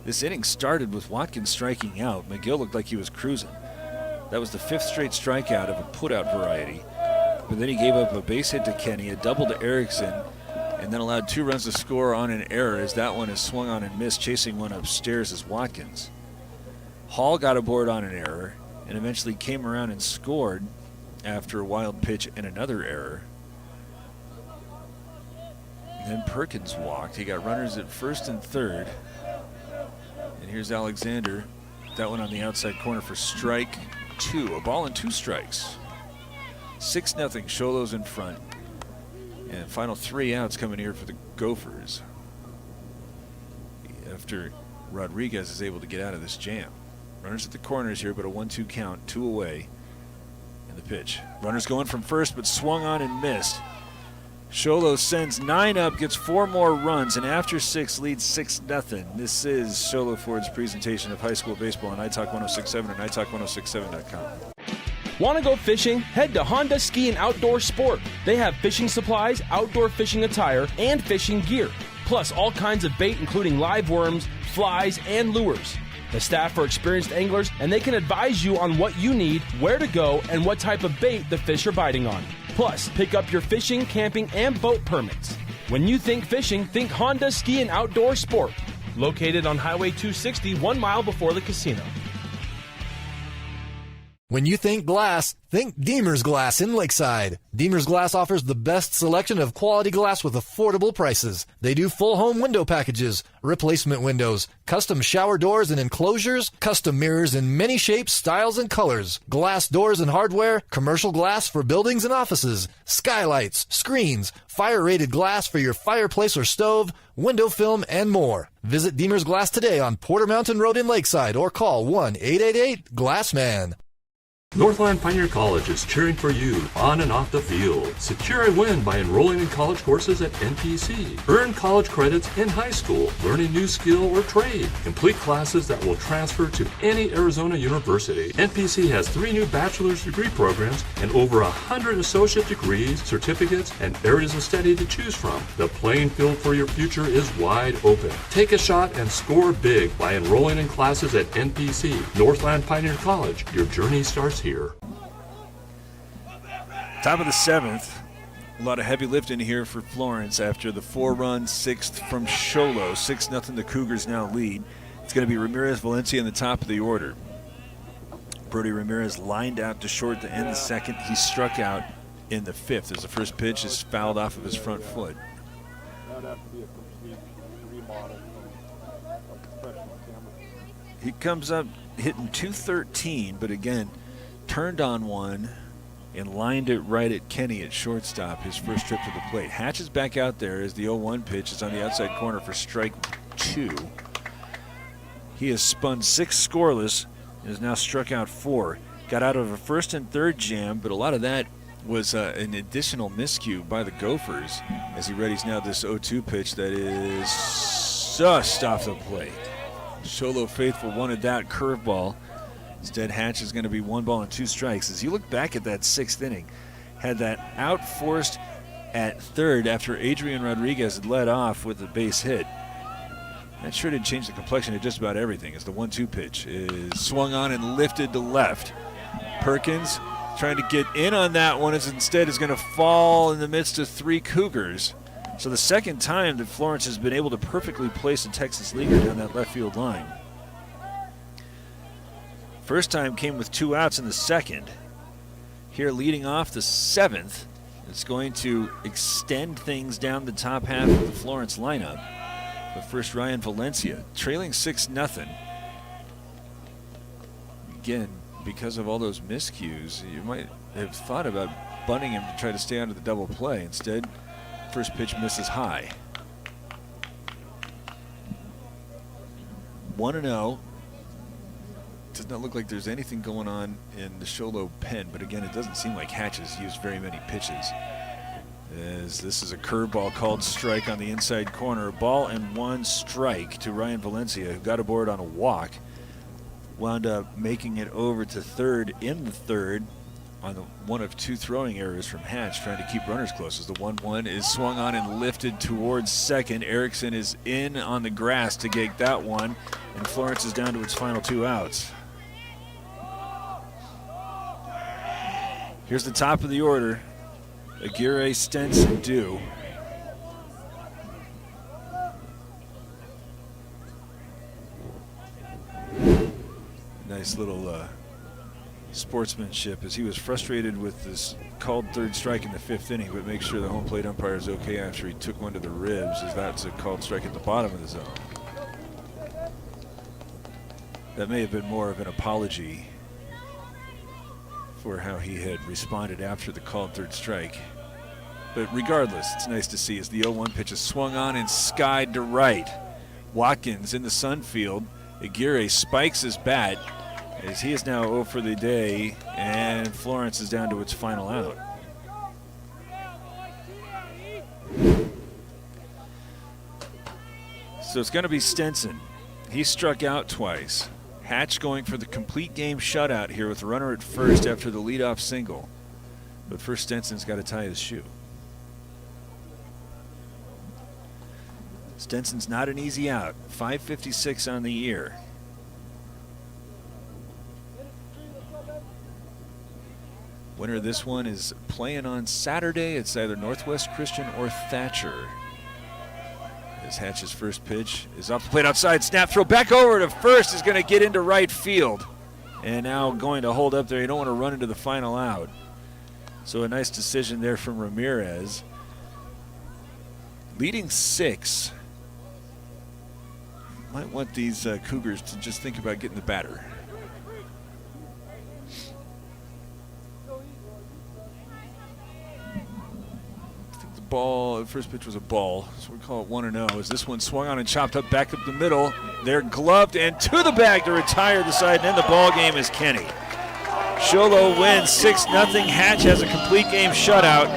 This inning started with Watkins striking out. McGill looked like he was cruising. That was the 5th straight strikeout of a put-out variety. But then he gave up a base hit to Kenny, a double to Erickson, and then allowed 2 runs to score on an error as that one is swung on and missed, chasing one upstairs as Watkins. Hall got aboard on an error and eventually came around and scored after a wild pitch and another error. And then Perkins walked. He got runners at first and third. And here's Alexander. That one on the outside corner for strike 2. A ball and 2 strikes. 6-0. Sholo's in front. And final 3 outs coming here for the Gophers after Rodriguez is able to get out of this jam. Runners at the corners here, but a 1-2 count, 2 away. And the pitch. Runners going from first, but swung on and missed. Sholo sends 9 up, gets 4 more runs, and after 6 leads 6-0. This is Sholo Ford's presentation of high school baseball on iTalk 106.7 and iTalk1067.com.
Want to go fishing? Head to Honda Ski and Outdoor Sport. They have fishing supplies, outdoor fishing attire, and fishing gear. Plus all kinds of bait including live worms, flies, and lures. The staff are experienced anglers and they can advise you on what you need, where to go, and what type of bait the fish are biting on. Plus, pick up your fishing, camping, and boat permits. When you think fishing, think Honda Ski and Outdoor Sport. Located on Highway 260, 1 mile before the casino.
When you think glass, think Deemer's Glass in Lakeside. Deemer's Glass offers the best selection of quality glass with affordable prices. They do full home window packages, replacement windows, custom shower doors and enclosures, custom mirrors in many shapes, styles, and colors, glass doors and hardware, commercial glass for buildings and offices, skylights, screens, fire-rated glass for your fireplace or stove, window film, and more. Visit Deemer's Glass today on Porter Mountain Road in Lakeside or call 1-888-GLASSMAN.
Northland Pioneer College is cheering for you on and off the field. Secure a win by enrolling in college courses at NPC. Earn college credits in high school, learn a new skill or trade. Complete classes that will transfer to any Arizona university. NPC has 3 new bachelor's degree programs and over 100 associate degrees, certificates, and areas of study to choose from. The playing field for your future is wide open. Take a shot and score big by enrolling in classes at NPC. Northland Pioneer College. Your journey starts here.
Top of the 7th. A lot of heavy lifting here for Florence after the 4-run 6th from Sholo. 6-0 the Cougars now lead. It's going to be Ramirez Valencia in the top of the order. Brody Ramirez lined out to short to end the 2nd. He struck out in the 5th as the first pitch is fouled off of his front foot. He comes up hitting .213, but again, turned on one and lined it right at Kenny at shortstop, his first trip to the plate. Hatch is back out there as the 0-1 pitch is on the outside corner for strike 2. He has spun 6 scoreless and has now struck out 4. Got out of a first and third jam, but a lot of that was an additional miscue by the Gophers as he readies now this 0-2 pitch that is just off the plate. Sholo faithful wanted that curveball. Instead, Hatch is going to be 1 ball and 2 strikes. As you look back at that 6th inning, had that out forced at third after Adrian Rodriguez had led off with a base hit. That sure did change the complexion of just about everything as the 1-2 pitch is swung on and lifted to left. Perkins trying to get in on that one as instead is going to fall in the midst of 3 Cougars. So the second time that Florence has been able to perfectly place a Texas leaguer down that left field line. First time came with 2 outs in the 2nd. Here leading off the 7th. It's going to extend things down the top half of the Florence lineup. But first, Ryan Valencia trailing 6-0. Again, because of all those miscues, you might have thought about bunting him to try to stay under the double play. Instead, first pitch misses high. 1-0. Does not look like there's anything going on in the Sholo pen, but again, it doesn't seem like Hatch has used very many pitches. As this is a curveball called strike on the inside corner. Ball and 1 strike to Ryan Valencia, who got aboard on a walk. Wound up making it over to third in the 3rd on the 1 of 2 throwing errors from Hatch, trying to keep runners close as the 1-1 is swung on and lifted towards second. Erickson is in on the grass to get that one, and Florence is down to its final 2 outs. Here's the top of the order. Aguirre, Stenson, Dew. Nice little sportsmanship as he was frustrated with this called 3rd strike in the 5th inning, but make sure the home plate umpire is okay after he took one to the ribs, as that's a called strike at the bottom of the zone. That may have been more of an apology for how he had responded after the called 3rd strike. But regardless, it's nice to see as the 0-1 pitch is swung on and skied to right. Watkins in the sun field. Aguirre spikes his bat as he is now 0 for the day, and Florence is down to its final out. So it's going to be Stenson. He struck out twice. Hatch going for the complete game shutout here with a runner at first after the leadoff single. But first, Stenson's got to tie his shoe. Stenson's not an easy out. 556 on the year. Winner of this one is playing on Saturday. It's either Northwest Christian or Thatcher. As Hatch's first pitch is off the plate outside. Snap throw back over to first is going to get into right field. and now going to hold up there. You don't want to run into the final out. So a nice decision there from Ramirez. Leading 6. Might want these Cougars to just think about getting the batter. Ball, the first pitch was a ball, so we call it 1-0. As this one swung on and chopped up back up the middle, they're gloved and to the bag to retire the side and end the ball game is Kenny. Sholo wins 6-0. Hatch has a complete game shutout.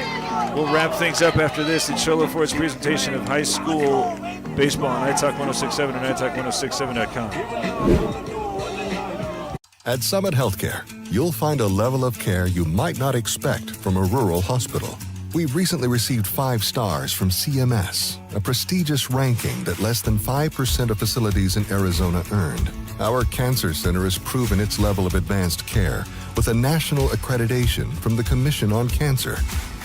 We'll wrap things up after this in Sholo Ford's presentation of high school baseball on iTalk 106.7 and iTalk106.7.com.
At Summit Healthcare, you'll find a level of care you might not expect from a rural hospital. We've recently received 5 stars from CMS, a prestigious ranking that less than 5% of facilities in Arizona earned. Our cancer center has proven its level of advanced care with a national accreditation from the Commission on Cancer.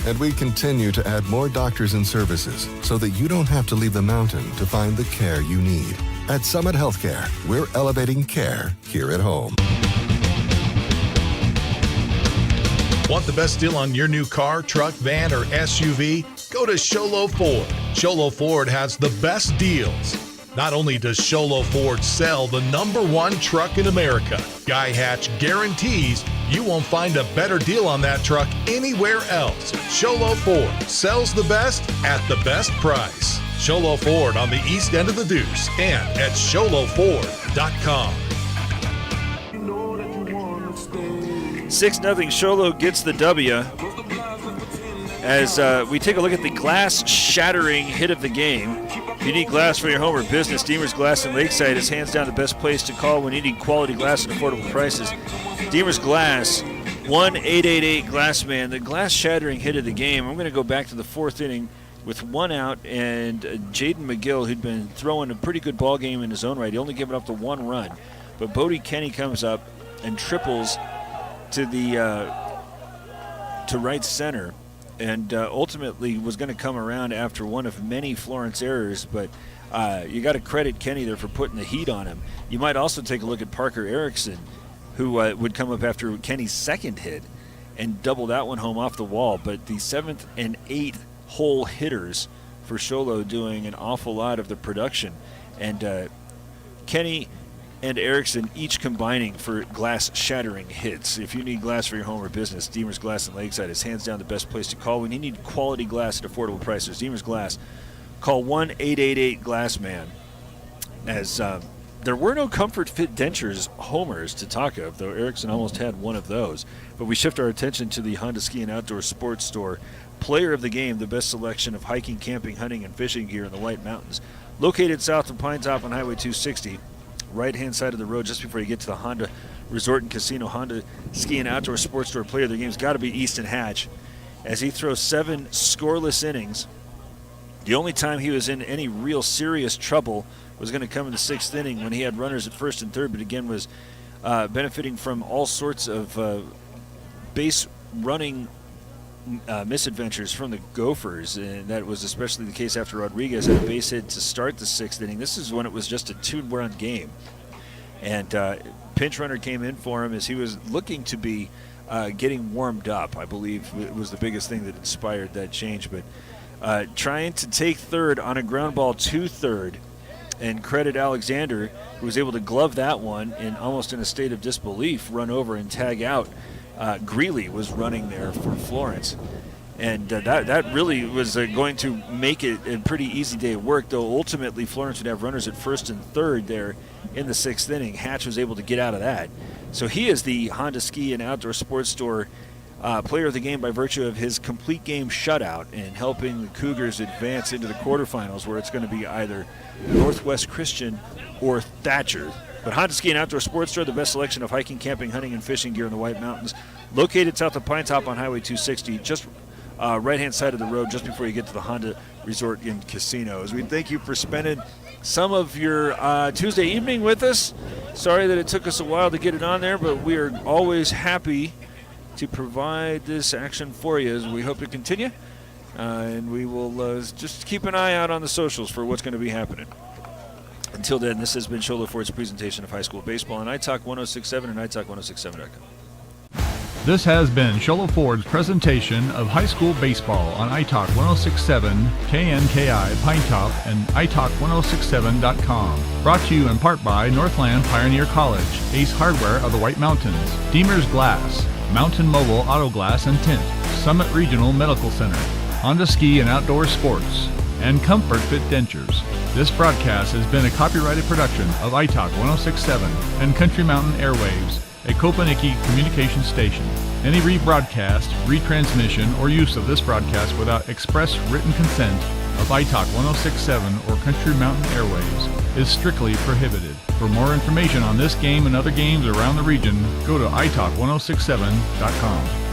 And we continue to add more doctors and services so that you don't have to leave the mountain to find the care you need. At Summit Healthcare, we're elevating care here at home.
Want the best deal on your new car, truck, van, or SUV? Go to Sholo Ford. Sholo Ford has the best deals. Not only does Sholo Ford sell the #1 truck in America, Guy Hatch guarantees you won't find a better deal on that truck anywhere else. Sholo Ford sells the best at the best price. Sholo Ford on the east end of the Deuce and at SholoFord.com.
6-0 Sholo gets the W. As we take a look at the glass-shattering hit of the game. If you need glass for your home or business, Deemer's Glass in Lakeside is hands down the best place to call when you need quality glass at affordable prices. Deemer's Glass, 1-888 Glassman. The glass-shattering hit of the game. I'm going to go back to the 4th inning with 1 out, and Jaden McGill, who'd been throwing a pretty good ball game in his own right. He only given up the 1 run. But Bodie Kenny comes up and triples to the to right center, and ultimately was going to come around after one of many Florence errors, but you got to credit Kenny there for putting the heat on him. You might also take a look at Parker Erickson, who would come up after Kenny's 2nd hit and double that one home off the wall, but the 7th and 8th hole hitters for Sholo doing an awful lot of the production, and Kenny and Erickson each combining for glass-shattering hits. If you need glass for your home or business, Deemer's Glass in Lakeside is hands down the best place to call when you need quality glass at affordable prices. Deemer's Glass. Call 1-888-GLASSMAN. As there were no Comfort Fit Dentures homers to talk of, though Erickson almost had one of those. But we shift our attention to the Honda Ski and Outdoor Sports Store. Player of the game, the best selection of hiking, camping, hunting, and fishing gear in the White Mountains. Located south of Pine Top on Highway 260. Right-hand side of the road just before you get to the Honda Resort and Casino. Honda Ski and Outdoor Sports Store player of the game's got to be Easton Hatch, as he throws 7 scoreless innings. The only time he was in any real serious trouble was going to come in the 6th inning when he had runners at 1st and 3rd, but again was benefiting from all sorts of base running misadventures from the Gophers, and that was especially the case after Rodriguez had a base hit to start the 6th inning. This is when it was just a 2-run game, and pinch runner came in for him as he was looking to be getting warmed up. I believe it was the biggest thing that inspired that change, but trying to take 3rd on a ground ball to 3rd, and credit Alexander, who was able to glove that one and almost in a state of disbelief run over and tag out. Greeley was running there for Florence, and that really was going to make it a pretty easy day of work, though ultimately Florence would have runners at 1st and 3rd there in the 6th inning. Hatch was able to get out of that. So he is the Honda Ski and Outdoor Sports Store player of the game by virtue of his complete game shutout and helping the Cougars advance into the quarterfinals, where it's going to be either Northwest Christian or Thatcher. But Honda Ski and Outdoor Sports Store, the best selection of hiking, camping, hunting, and fishing gear in the White Mountains. Located south of Pine Top on Highway 260, just right-hand side of the road, just before you get to the Honda Resort and Casino. As we thank you for spending some of your Tuesday evening with us. Sorry that it took us a while to get it on there, but we are always happy to provide this action for you, as we hope to continue. And we will just keep an eye out on the socials for what's going to be happening. Until then, this has been Sholo Ford's presentation of high school baseball on iTalk 106.7 and iTalk106.7.com.
This has been Sholo Ford's presentation of high school baseball on iTalk 106.7, KNKI Pine Top, and iTalk1067.com. Brought to you in part by Northland Pioneer College, Ace Hardware of the White Mountains, Deemer's Glass, Mountain Mobile Auto Glass and Tint, Summit Regional Medical Center, Honda Ski and Outdoor Sports, and Comfort Fit Dentures. This broadcast has been a copyrighted production of iTalk 106.7 and Country Mountain Airwaves, a Kopaniki communication station. Any rebroadcast, retransmission, or use of this broadcast without express written consent of iTalk 106.7 or Country Mountain Airwaves is strictly prohibited. For more information on this game and other games around the region, go to iTalk1067.com.